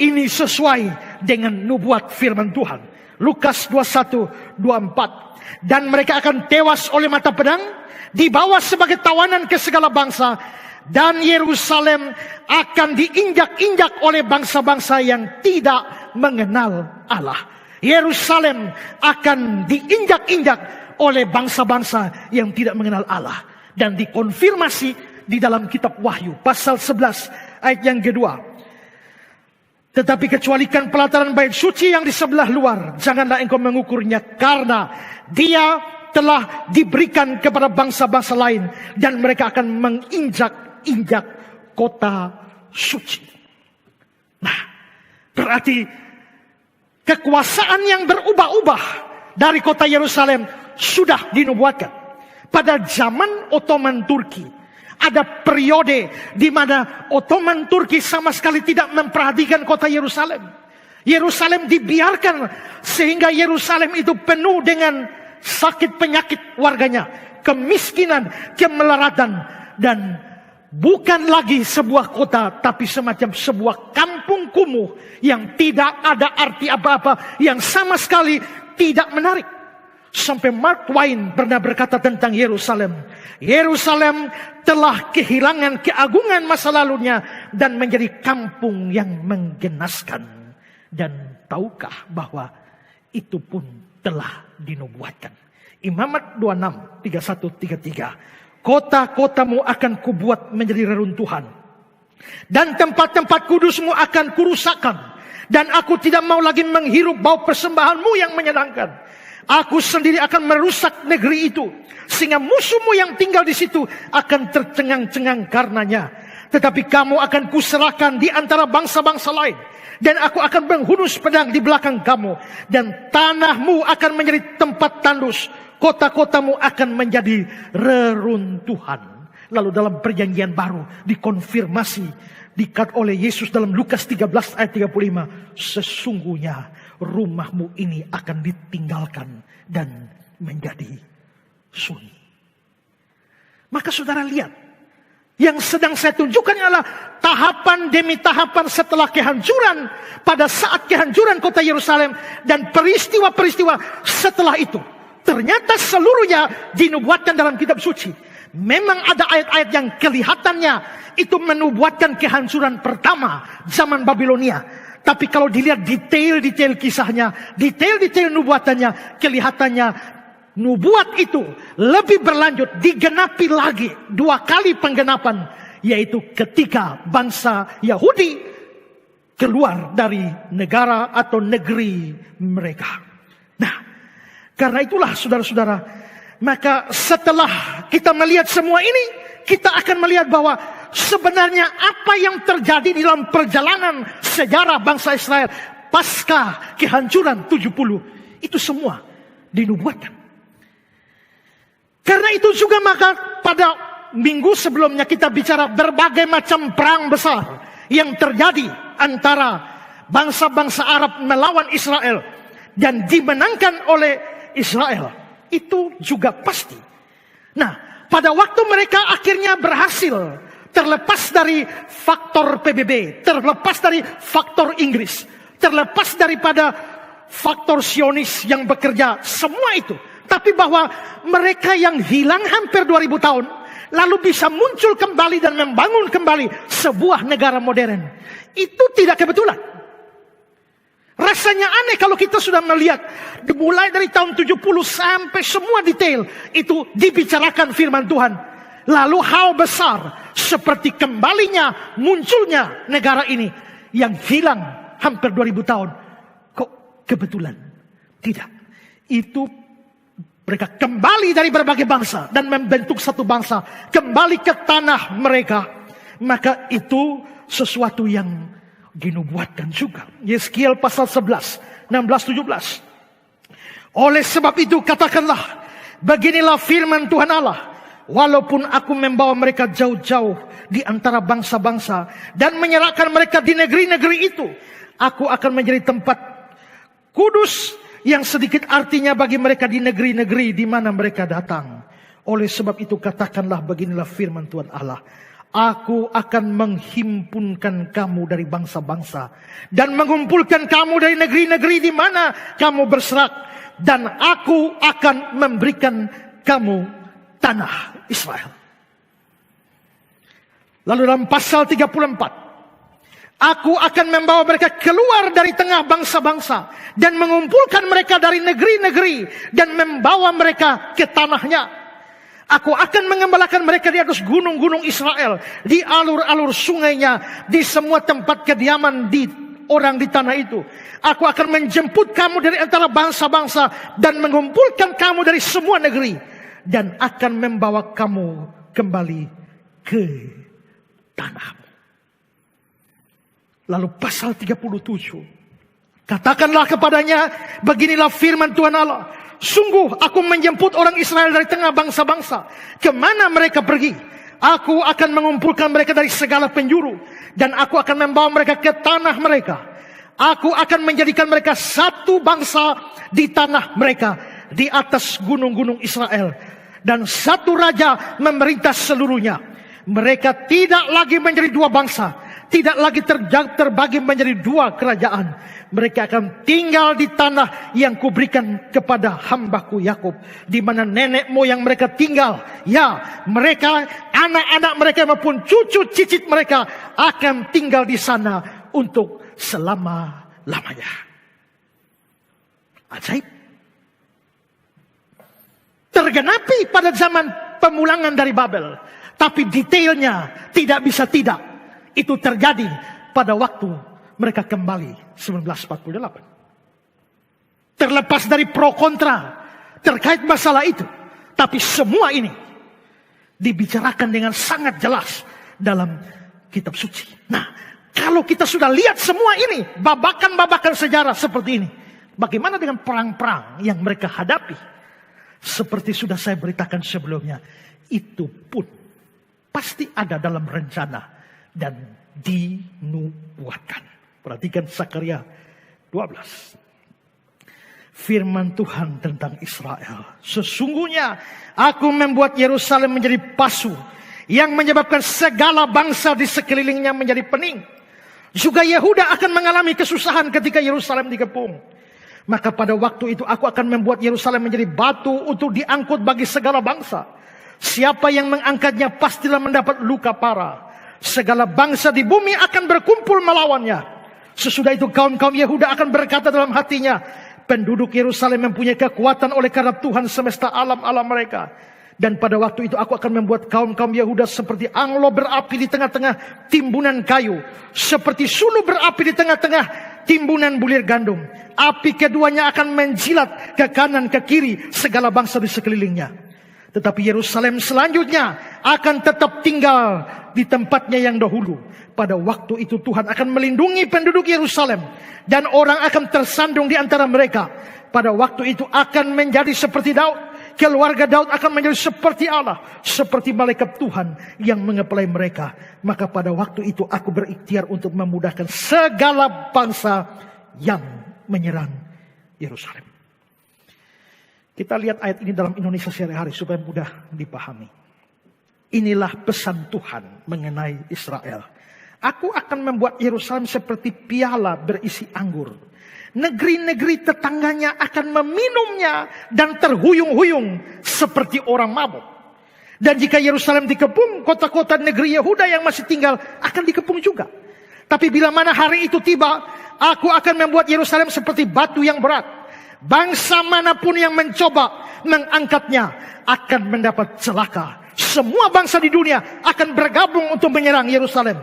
ini sesuai dengan nubuat firman Tuhan. Lukas 21:24. Dan mereka akan tewas oleh mata pedang, dibawa sebagai tawanan ke segala bangsa, dan Yerusalem akan diinjak-injak oleh bangsa-bangsa yang tidak mengenal Allah. Yerusalem akan diinjak-injak oleh bangsa-bangsa yang tidak mengenal Allah. Dan dikonfirmasi di dalam kitab Wahyu pasal 11 ayat yang kedua. Tetapi kecualikan pelataran bait suci yang di sebelah luar, janganlah engkau mengukurnya, karena dia telah diberikan kepada bangsa-bangsa lain, dan mereka akan menginjak-injak kota suci. Nah, berarti kekuasaan yang berubah-ubah dari kota Yerusalem sudah dinubuatkan. Pada zaman Ottoman Turki, ada periode di mana Ottoman Turki sama sekali tidak memperhatikan kota Yerusalem. Yerusalem dibiarkan sehingga Yerusalem itu penuh dengan sakit penyakit warganya, kemiskinan, kemelaratan, dan bukan lagi sebuah kota, tapi semacam sebuah kampung kumuh yang tidak ada arti apa-apa, yang sama sekali tidak menarik. Sampai Mark Twain pernah berkata tentang Yerusalem, Yerusalem telah kehilangan keagungan masa lalunya dan menjadi kampung yang menggenaskan. Dan tahukah bahwa itu pun telah dinubuatkan. Imamat 26:31-33. Kota-kotamu akan kubuat menjadi reruntuhan, dan tempat-tempat kudusmu akan kurusakkan, dan aku tidak mau lagi menghirup bau persembahanmu yang menyenangkan. Aku sendiri akan merusak negeri itu, sehingga musuhmu yang tinggal di situ akan tercengang-cengang karenanya. Tetapi kamu akan kuserahkan di antara bangsa-bangsa lain, dan aku akan menghunus pedang di belakang kamu, dan tanahmu akan menjadi tempat tandus. Kota-kotamu akan menjadi reruntuhan. Lalu dalam perjanjian baru dikonfirmasi dikat oleh Yesus dalam Lukas 13 ayat 35. Sesungguhnya rumahmu ini akan ditinggalkan dan menjadi sunyi. Maka saudara lihat, yang sedang saya tunjukkan adalah tahapan demi tahapan setelah kehancuran, pada saat kehancuran kota Yerusalem, dan peristiwa-peristiwa setelah itu. Ternyata seluruhnya dinubuatkan dalam kitab suci. Memang ada ayat-ayat yang kelihatannya itu menubuatkan kehancuran pertama zaman Babilonia. Tapi kalau dilihat detail-detail kisahnya, detail-detail nubuatannya, kelihatannya nubuat itu lebih berlanjut, digenapi lagi 2 kali penggenapan, yaitu ketika bangsa Yahudi keluar dari negara atau negeri mereka. Nah, karena itulah saudara-saudara, maka setelah kita melihat semua ini, kita akan melihat bahwa sebenarnya apa yang terjadi di dalam perjalanan sejarah bangsa Israel pasca kehancuran 70, itu semua dinubuatkan. Karena itu juga maka pada minggu sebelumnya kita bicara berbagai macam perang besar yang terjadi antara bangsa-bangsa Arab melawan Israel dan dimenangkan oleh Israel. Itu juga pasti. Nah, pada waktu mereka akhirnya berhasil terlepas dari faktor PBB, terlepas dari faktor Inggris, terlepas daripada faktor Zionis yang bekerja, semua itu. Tapi bahwa mereka yang hilang hampir 2000 tahun, lalu bisa muncul kembali dan membangun kembali sebuah negara modern. Itu tidak kebetulan. Rasanya aneh kalau kita sudah melihat mulai dari tahun 70 sampai semua detail itu dibicarakan firman Tuhan. Lalu hal besar seperti kembalinya munculnya negara ini yang hilang hampir 2000 tahun. Kok kebetulan? Tidak. Itu mereka kembali dari berbagai bangsa dan membentuk satu bangsa, kembali ke tanah mereka. Maka itu sesuatu yang dinubuatkan juga. Yeskiel pasal 11, 16, 17. Oleh sebab itu katakanlah, beginilah firman Tuhan Allah, walaupun aku membawa mereka jauh-jauh di antara bangsa-bangsa dan menyerahkan mereka di negeri-negeri itu, aku akan menjadi tempat kudus yang sedikit artinya bagi mereka di negeri-negeri di mana mereka datang. Oleh sebab itu katakanlah, beginilah firman Tuhan Allah, Aku akan menghimpunkan kamu dari bangsa-bangsa dan mengumpulkan kamu dari negeri-negeri di mana kamu berserak, dan aku akan memberikan kamu tanah Israel. Lalu dalam pasal 34, aku akan membawa mereka keluar dari tengah bangsa-bangsa dan mengumpulkan mereka dari negeri-negeri dan membawa mereka ke tanahnya. Aku akan mengembalakan mereka di atas gunung-gunung Israel, di alur-alur sungainya, di semua tempat kediaman di orang di tanah itu. Aku akan menjemput kamu dari antara bangsa-bangsa dan mengumpulkan kamu dari semua negeri, dan akan membawa kamu kembali ke tanahmu. Lalu pasal 37, katakanlah kepadanya, beginilah firman Tuhan Allah, sungguh aku menjemput orang Israel dari tengah bangsa-bangsa. Kemana mereka pergi, aku akan mengumpulkan mereka dari segala penjuru, dan aku akan membawa mereka ke tanah mereka. Aku akan menjadikan mereka satu bangsa di tanah mereka, di atas gunung-gunung Israel, dan satu raja memerintah seluruhnya. Mereka tidak lagi menjadi dua bangsa, tidak lagi terbagi menjadi dua kerajaan. Mereka akan tinggal di tanah yang kuberikan kepada hambaku Yakub, di mana nenek moyang mereka tinggal. Ya, mereka, anak-anak mereka maupun cucu cicit mereka akan tinggal di sana untuk selama-lamanya. Ajaib. Tergenapi pada zaman pemulangan dari Babel, tapi detailnya tidak bisa tidak. Itu terjadi pada waktu mereka kembali 1948. Terlepas dari pro kontra terkait masalah itu, tapi semua ini dibicarakan dengan sangat jelas dalam kitab suci. Nah, kalau kita sudah lihat semua ini, babakan-babakan sejarah seperti ini, bagaimana dengan perang-perang yang mereka hadapi? Seperti sudah saya beritakan sebelumnya, itu pun pasti ada dalam rencana dan dinubuatkan. Perhatikan Zakaria 12. Firman Tuhan tentang Israel. Sesungguhnya aku membuat Yerusalem menjadi pasu yang menyebabkan segala bangsa di sekelilingnya menjadi pening. Juga Yehuda akan mengalami kesusahan ketika Yerusalem dikepung. Maka pada waktu itu aku akan membuat Yerusalem menjadi batu untuk diangkut bagi segala bangsa. Siapa yang mengangkatnya pastilah mendapat luka parah. Segala bangsa di bumi akan berkumpul melawannya. Sesudah itu kaum-kaum Yehuda akan berkata dalam hatinya, penduduk Yerusalem mempunyai kekuatan oleh karena Tuhan semesta alam mereka. Dan pada waktu itu aku akan membuat kaum-kaum Yehuda seperti anglo berapi di tengah-tengah timbunan kayu, seperti sulu berapi di tengah-tengah timbunan bulir gandum. Api keduanya akan menjilat ke kanan ke kiri segala bangsa di sekelilingnya. Tetapi Yerusalem selanjutnya akan tetap tinggal di tempatnya yang dahulu. Pada waktu itu Tuhan akan melindungi penduduk Yerusalem, dan orang akan tersandung di antara mereka. Pada waktu itu akan menjadi seperti Daud. Keluarga Daud akan menjadi seperti Allah, seperti malaikat Tuhan yang mengepelai mereka. Maka pada waktu itu aku berikhtiar untuk memudahkan segala bangsa yang menyerang Yerusalem. Kita lihat ayat ini dalam Indonesia sehari-hari supaya mudah dipahami. Inilah pesan Tuhan mengenai Israel. Aku akan membuat Yerusalem seperti piala berisi anggur. Negeri-negeri tetangganya akan meminumnya dan terhuyung-huyung seperti orang mabuk. Dan jika Yerusalem dikepung, kota-kota negeri Yehuda yang masih tinggal akan dikepung juga. Tapi bila mana hari itu tiba, aku akan membuat Yerusalem seperti batu yang berat. Bangsa manapun yang mencoba mengangkatnya akan mendapat celaka. Semua bangsa di dunia akan bergabung untuk menyerang Yerusalem.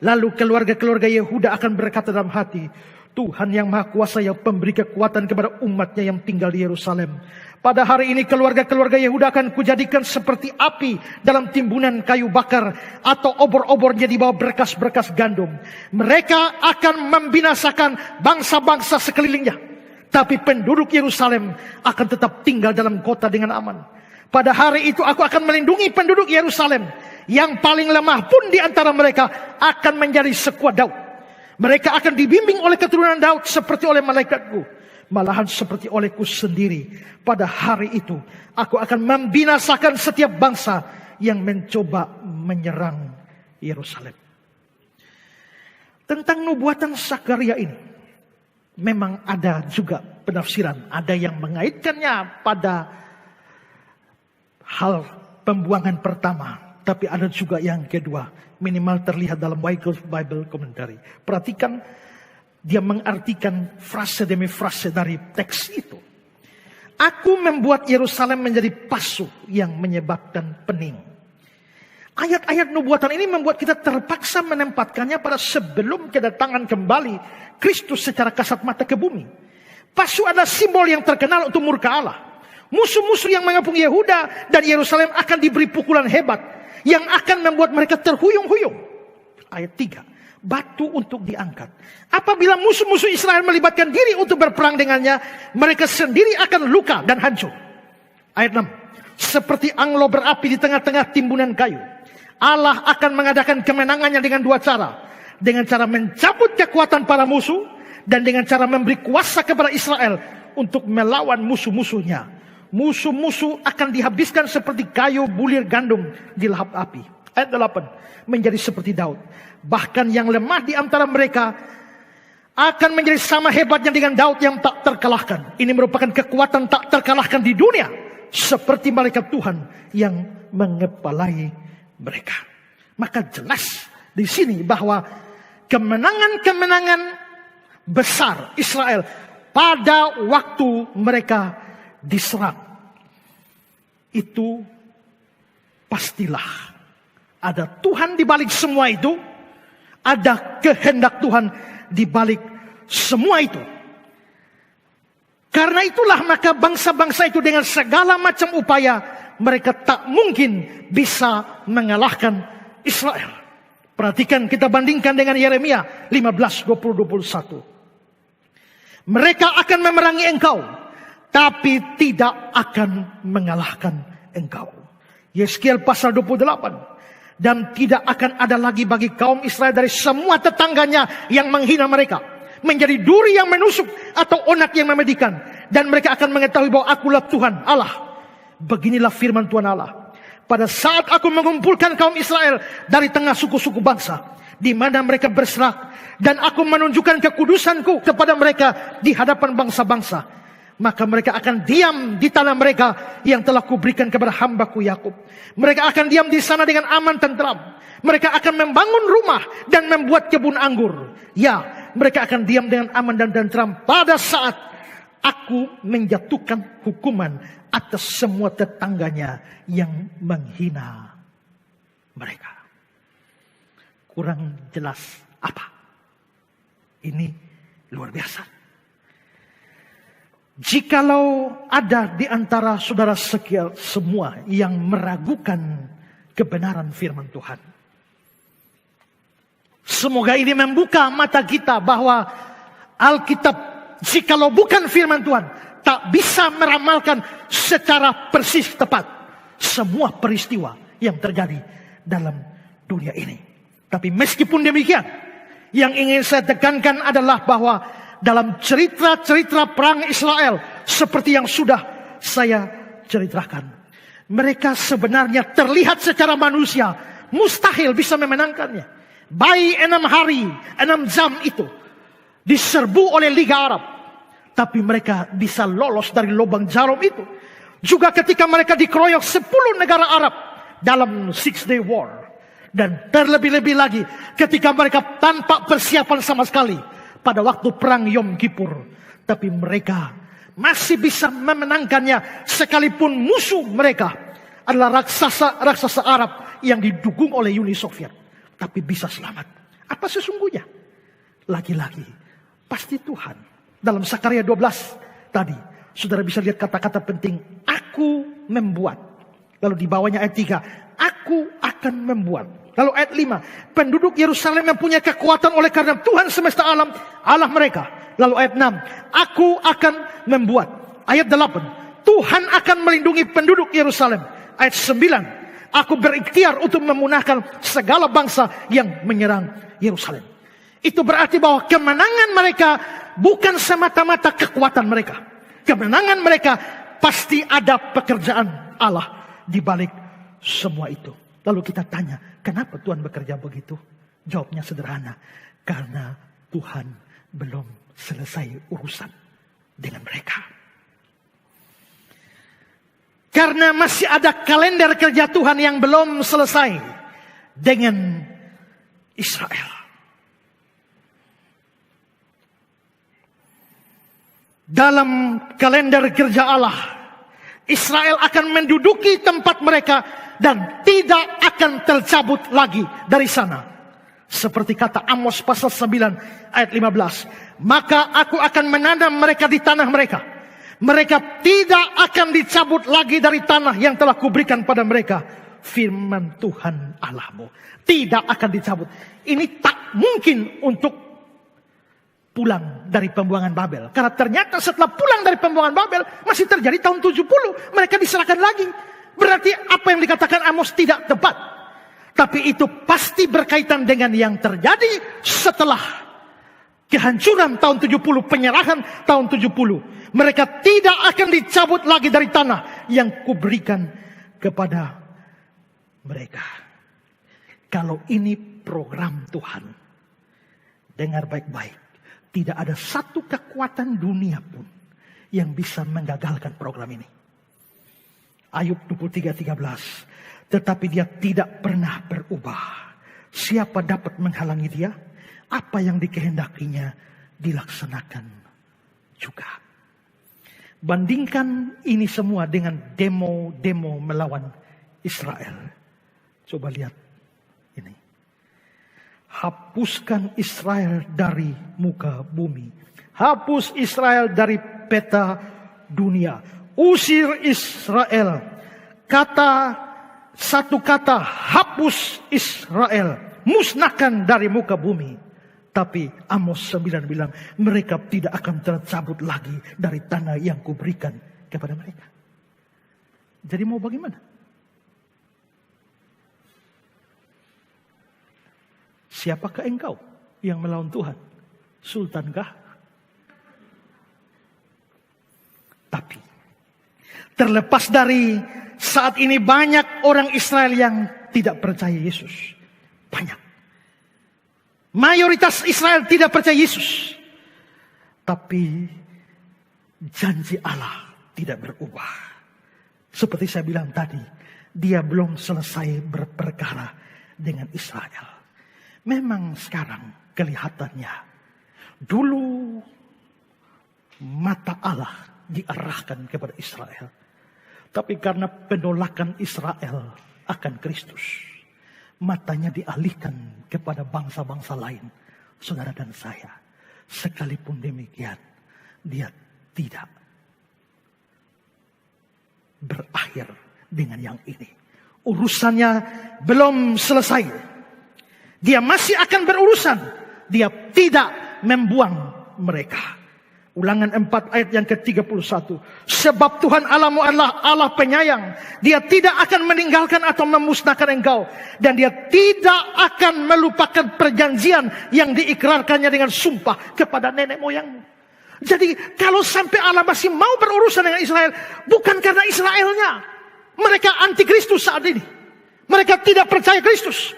Lalu keluarga-keluarga Yehuda akan berkata dalam hati, Tuhan yang Maha Kuasa yang memberi kekuatan kepada umatnya yang tinggal di Yerusalem. Pada hari ini keluarga-keluarga Yehuda akan kujadikan seperti api dalam timbunan kayu bakar, atau obor-obornya di bawah berkas-berkas gandum. Mereka akan membinasakan bangsa-bangsa sekelilingnya, tapi penduduk Yerusalem akan tetap tinggal dalam kota dengan aman. Pada hari itu aku akan melindungi penduduk Yerusalem. Yang paling lemah pun di antara mereka akan menjadi sekuat Daud. Mereka akan dibimbing oleh keturunan Daud seperti oleh malaikatku, malahan seperti olehku sendiri. Pada hari itu aku akan membinasakan setiap bangsa yang mencoba menyerang Yerusalem. Tentang nubuatan Zakaria ini, memang ada juga penafsiran. Ada yang mengaitkannya pada hal pembuangan pertama. Tapi ada juga yang kedua. Minimal terlihat dalam Bible Commentary. Perhatikan, dia mengartikan frase demi frase dari teks itu. Aku membuat Yerusalem menjadi pasu yang menyebabkan pening. Ayat-ayat nubuatan ini membuat kita terpaksa menempatkannya pada sebelum kedatangan kembali Kristus secara kasat mata ke bumi. Pasu adalah simbol yang terkenal untuk murka Allah. Musuh-musuh yang mengepung Yehuda dan Yerusalem akan diberi pukulan hebat yang akan membuat mereka terhuyung-huyung. Ayat 3. Batu untuk diangkat. Apabila musuh-musuh Israel melibatkan diri untuk berperang dengannya, mereka sendiri akan luka dan hancur. Ayat 6. Seperti anglo berapi di tengah-tengah timbunan kayu, Allah akan mengadakan kemenangannya dengan dua cara. Dengan cara mencabut kekuatan para musuh, dan dengan cara memberi kuasa kepada Israel untuk melawan musuh-musuhnya. Musuh-musuh akan dihabiskan seperti kayu bulir gandum di lahap api. Ayat 8. Menjadi seperti Daud. Bahkan yang lemah di antara mereka akan menjadi sama hebatnya dengan Daud yang tak terkalahkan. Ini merupakan kekuatan tak terkalahkan di dunia. Seperti malaikat Tuhan yang mengepalai mereka. Maka jelas di sini bahwa kemenangan-kemenangan besar Israel pada waktu mereka diserang, itu pastilah ada Tuhan di balik semua itu, ada kehendak Tuhan di balik semua itu. Karena itulah maka bangsa-bangsa itu dengan segala macam upaya mereka tak mungkin bisa mengalahkan Israel. Perhatikan, kita bandingkan dengan Yeremia 15:20-21. Mereka akan memerangi engkau, tapi tidak akan mengalahkan engkau. Yeskiel pasal 28. Dan tidak akan ada lagi bagi kaum Israel dari semua tetangganya yang menghina mereka. Menjadi duri yang menusuk atau onak yang memedikan. Dan mereka akan mengetahui bahwa akulah Tuhan Allah. Beginilah firman Tuhan Allah. Pada saat aku mengumpulkan kaum Israel dari tengah suku-suku bangsa, di mana mereka berserak, dan aku menunjukkan kekudusanku kepada mereka di hadapan bangsa-bangsa, maka mereka akan diam di tanah mereka yang telah kuberikan kepada hambaku Yakub. Mereka akan diam di sana dengan aman tentram. Mereka akan membangun rumah dan membuat kebun anggur. Ya, mereka akan diam dengan aman dan tentram pada saat aku menjatuhkan hukuman atas semua tetangganya yang menghina mereka. Kurang jelas apa? Ini luar biasa. Jikalau ada di antara saudara sekalian semua yang meragukan kebenaran firman Tuhan, semoga ini membuka mata kita bahwa Alkitab, jikalau bukan firman Tuhan, tak bisa meramalkan secara persis tepat semua peristiwa yang terjadi dalam dunia ini. Tapi meskipun demikian, yang ingin saya tekankan adalah bahwa dalam cerita-cerita perang Israel seperti yang sudah saya ceritakan, mereka sebenarnya terlihat secara manusia mustahil bisa memenangkannya. Bayi 6 hari, 6 jam itu diserbu oleh Liga Arab, tapi mereka bisa lolos dari lubang jarum itu. Juga ketika mereka dikeroyok 10 negara Arab dalam 6-day war. Dan terlebih-lebih lagi ketika mereka tanpa persiapan sama sekali pada waktu perang Yom Kippur. Tapi mereka masih bisa memenangkannya sekalipun musuh mereka adalah raksasa Arab yang didukung oleh Uni Soviet. Tapi bisa selamat. Apa sesungguhnya? Lagi-lagi pasti Tuhan. Dalam Zakaria 12 tadi, saudara bisa lihat kata-kata penting. Aku membuat. Lalu di bawahnya ayat 3. Aku akan membuat. Lalu ayat 5. Penduduk Yerusalem mempunyai kekuatan oleh karena Tuhan semesta alam, Allah mereka. Lalu ayat 6. Aku akan membuat. Ayat 8. Tuhan akan melindungi penduduk Yerusalem. Ayat 9. Aku berikhtiar untuk memunahkan segala bangsa yang menyerang Yerusalem. Itu berarti bahwa kemenangan mereka bukan semata-mata kekuatan mereka. Kemenangan mereka pasti ada pekerjaan Allah di balik semua itu. Lalu kita tanya, kenapa Tuhan bekerja begitu? Jawabnya sederhana. Karena Tuhan belum selesai urusan dengan mereka. Karena masih ada kalender kerja Tuhan yang belum selesai dengan Israel. Dalam kalender kerja Allah, Israel akan menduduki tempat mereka dan tidak akan tercabut lagi dari sana. Seperti kata Amos pasal 9 ayat 15. Maka aku akan menanam mereka di tanah mereka. Mereka tidak akan dicabut lagi dari tanah yang telah kuberikan pada mereka. Firman Tuhan Allahmu. Tidak akan dicabut. Ini tak mungkin untuk pulang dari pembuangan Babel. Karena ternyata setelah pulang dari pembuangan Babel, masih terjadi tahun 70. Mereka diserahkan lagi. Berarti apa yang dikatakan Amos tidak tepat. Tapi itu pasti berkaitan dengan yang terjadi setelah kehancuran tahun 70, penyerahan tahun 70. Mereka tidak akan dicabut lagi dari tanah yang kuberikan kepada mereka. Kalau ini program Tuhan, dengar baik-baik. Tidak ada satu kekuatan dunia pun yang bisa menggagalkan program ini. Ayub 23:13. Tetapi dia tidak pernah berubah. Siapa dapat menghalangi dia? Apa yang dikehendakinya dilaksanakan juga. Bandingkan ini semua dengan demo-demo melawan Israel. Coba lihat ini. Hapuskan Israel dari muka bumi. Hapus Israel dari peta dunia. Usir Israel. Satu kata, hapus Israel. Musnahkan dari muka bumi. Tapi Amos 9 bilang, mereka tidak akan tercabut lagi dari tanah yang kuberikan kepada mereka. Jadi mau bagaimana? Siapakah engkau yang melawan Tuhan? Sultankah? Tapi terlepas dari saat ini banyak orang Israel yang tidak percaya Yesus. Banyak. Mayoritas Israel tidak percaya Yesus. Tapi janji Allah tidak berubah. Seperti saya bilang tadi, dia belum selesai berperkara dengan Israel. Memang sekarang kelihatannya, dulu mata Allah diarahkan kepada Israel. Tapi karena penolakan Israel akan Kristus, matanya dialihkan kepada bangsa-bangsa lain. Saudara dan saya, sekalipun demikian, dia tidak berakhir dengan yang ini. Urusannya belum selesai. Dia masih akan berurusan. Dia tidak membuang mereka. Ulangan 4 ayat yang ke-31. Sebab Tuhan Allahmu adalah Allah penyayang. Dia tidak akan meninggalkan atau memusnahkan engkau. Dan dia tidak akan melupakan perjanjian yang diikrarkannya dengan sumpah kepada nenek moyangmu. Jadi kalau sampai Allah masih mau berurusan dengan Israel, bukan karena Israelnya. Mereka anti Kristus saat ini. Mereka tidak percaya Kristus.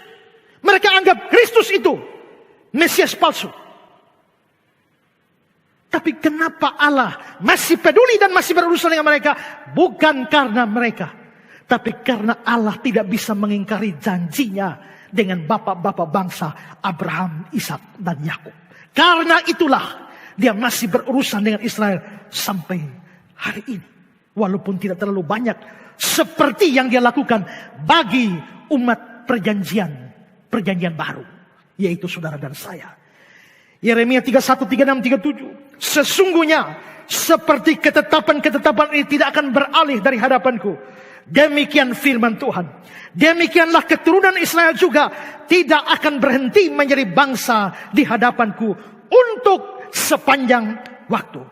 Mereka anggap Kristus itu Mesias palsu. Tapi kenapa Allah masih peduli dan masih berurusan dengan mereka? Bukan karena mereka. Tapi karena Allah tidak bisa mengingkari janjinya dengan bapak-bapak bangsa Abraham, Ishak, dan Yakub. Karena itulah dia masih berurusan dengan Israel sampai hari ini. Walaupun tidak terlalu banyak seperti yang dia lakukan bagi umat perjanjian baru, yaitu saudara dan saya. Yeremia 31, 36, 37. Sesungguhnya seperti ketetapan-ketetapan ini tidak akan beralih dari hadapanku. Demikian firman Tuhan. Demikianlah keturunan Israel juga tidak akan berhenti menjadi bangsa di hadapanku untuk sepanjang waktu.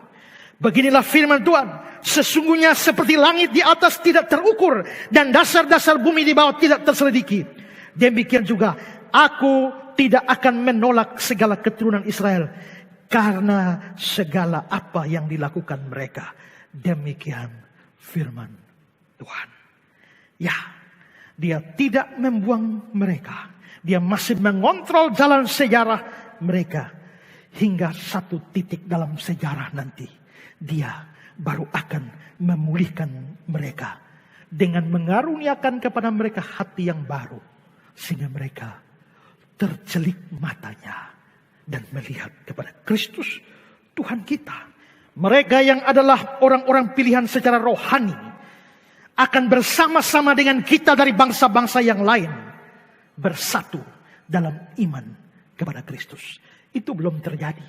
Beginilah firman Tuhan. Sesungguhnya seperti langit di atas tidak terukur dan dasar-dasar bumi di bawah tidak terselidiki. Demikian juga aku tidak akan menolak segala keturunan Israel karena segala apa yang dilakukan mereka. Demikian firman Tuhan. Ya, Dia tidak membuang mereka. Dia masih mengontrol jalan sejarah mereka. Hingga satu titik dalam sejarah nanti. Dia baru akan memulihkan mereka. Dengan mengaruniakan kepada mereka hati yang baru. Sehingga mereka tercelik matanya. Dan melihat kepada Kristus Tuhan kita. Mereka yang adalah orang-orang pilihan secara rohani. Akan bersama-sama dengan kita dari bangsa-bangsa yang lain. Bersatu dalam iman kepada Kristus. Itu belum terjadi.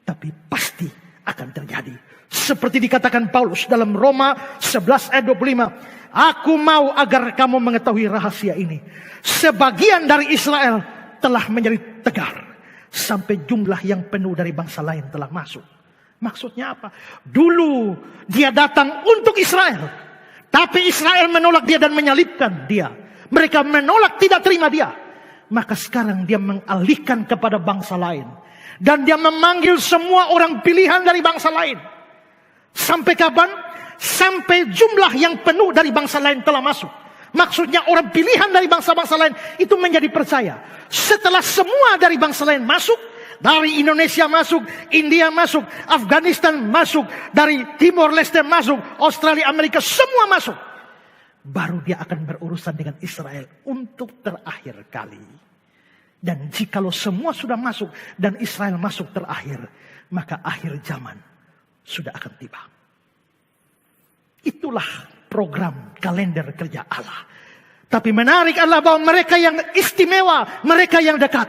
Tapi pasti akan terjadi. Seperti dikatakan Paulus dalam Roma 11 ayat 25. Aku mau agar kamu mengetahui rahasia ini. Sebagian dari Israel telah menjadi tegar. Sampai jumlah yang penuh dari bangsa lain telah masuk. Maksudnya apa? Dulu dia datang untuk Israel. Tapi Israel menolak dia dan menyalibkan dia. Mereka menolak, tidak terima dia. Maka sekarang dia mengalihkan kepada bangsa lain. Dan dia memanggil semua orang pilihan dari bangsa lain. Sampai kapan? Sampai jumlah yang penuh dari bangsa lain telah masuk. Maksudnya orang pilihan dari bangsa-bangsa lain itu menjadi percaya. Setelah semua dari bangsa lain masuk, dari Indonesia masuk, India masuk, Afghanistan masuk, dari Timor Leste masuk, Australia, Amerika, semua masuk. Baru dia akan berurusan dengan Israel untuk terakhir kali. Dan jikalau semua sudah masuk dan Israel masuk terakhir, maka akhir zaman sudah akan tiba. Itulah program kalender kerja Allah. Tapi menarik adalah bahwa mereka yang istimewa, mereka yang dekat,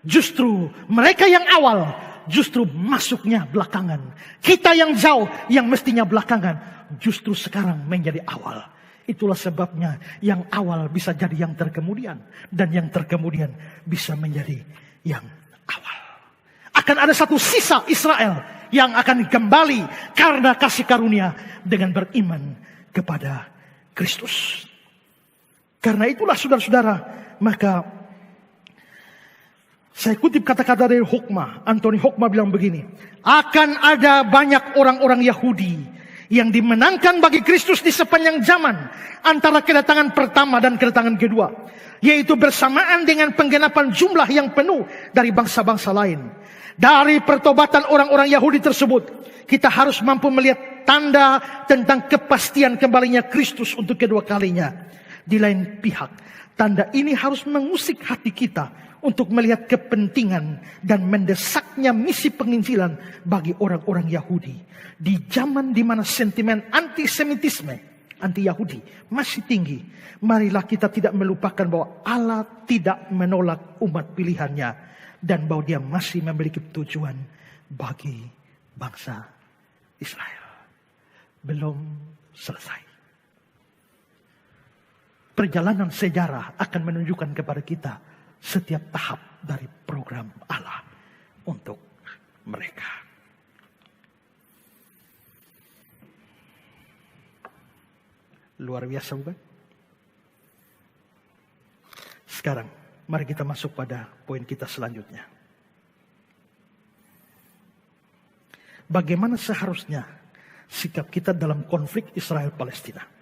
justru mereka yang awal, justru masuknya belakangan. Kita yang jauh, yang mestinya belakangan, justru sekarang menjadi awal. Itulah sebabnya yang awal bisa jadi yang terkemudian. Dan yang terkemudian bisa menjadi yang awal. Akan ada satu sisa Israel yang akan kembali karena kasih karunia dengan beriman kepada Kristus. Karena itulah saudara-saudara, maka saya kutip kata-kata dari Hokmah. Anthony Hokmah bilang begini. Akan ada banyak orang-orang Yahudi yang dimenangkan bagi Kristus di sepanjang zaman. Antara kedatangan pertama dan kedatangan kedua. Yaitu bersamaan dengan penggenapan jumlah yang penuh dari bangsa-bangsa lain. Dari pertobatan orang-orang Yahudi tersebut, kita harus mampu melihat tanda tentang kepastian kembalinya Kristus untuk kedua kalinya. Di lain pihak, tanda ini harus mengusik hati kita untuk melihat kepentingan dan mendesaknya misi penginjilan bagi orang-orang Yahudi. Di zaman di mana sentimen antisemitisme, anti-Yahudi masih tinggi, marilah kita tidak melupakan bahwa Allah tidak menolak umat pilihannya dan bahwa dia masih memiliki tujuan bagi bangsa Israel. Belum selesai. Perjalanan sejarah akan menunjukkan kepada kita setiap tahap dari program Allah untuk mereka. Luar biasa bukan? Sekarang mari kita masuk pada poin kita selanjutnya. Bagaimana seharusnya sikap kita dalam konflik Israel-Palestina?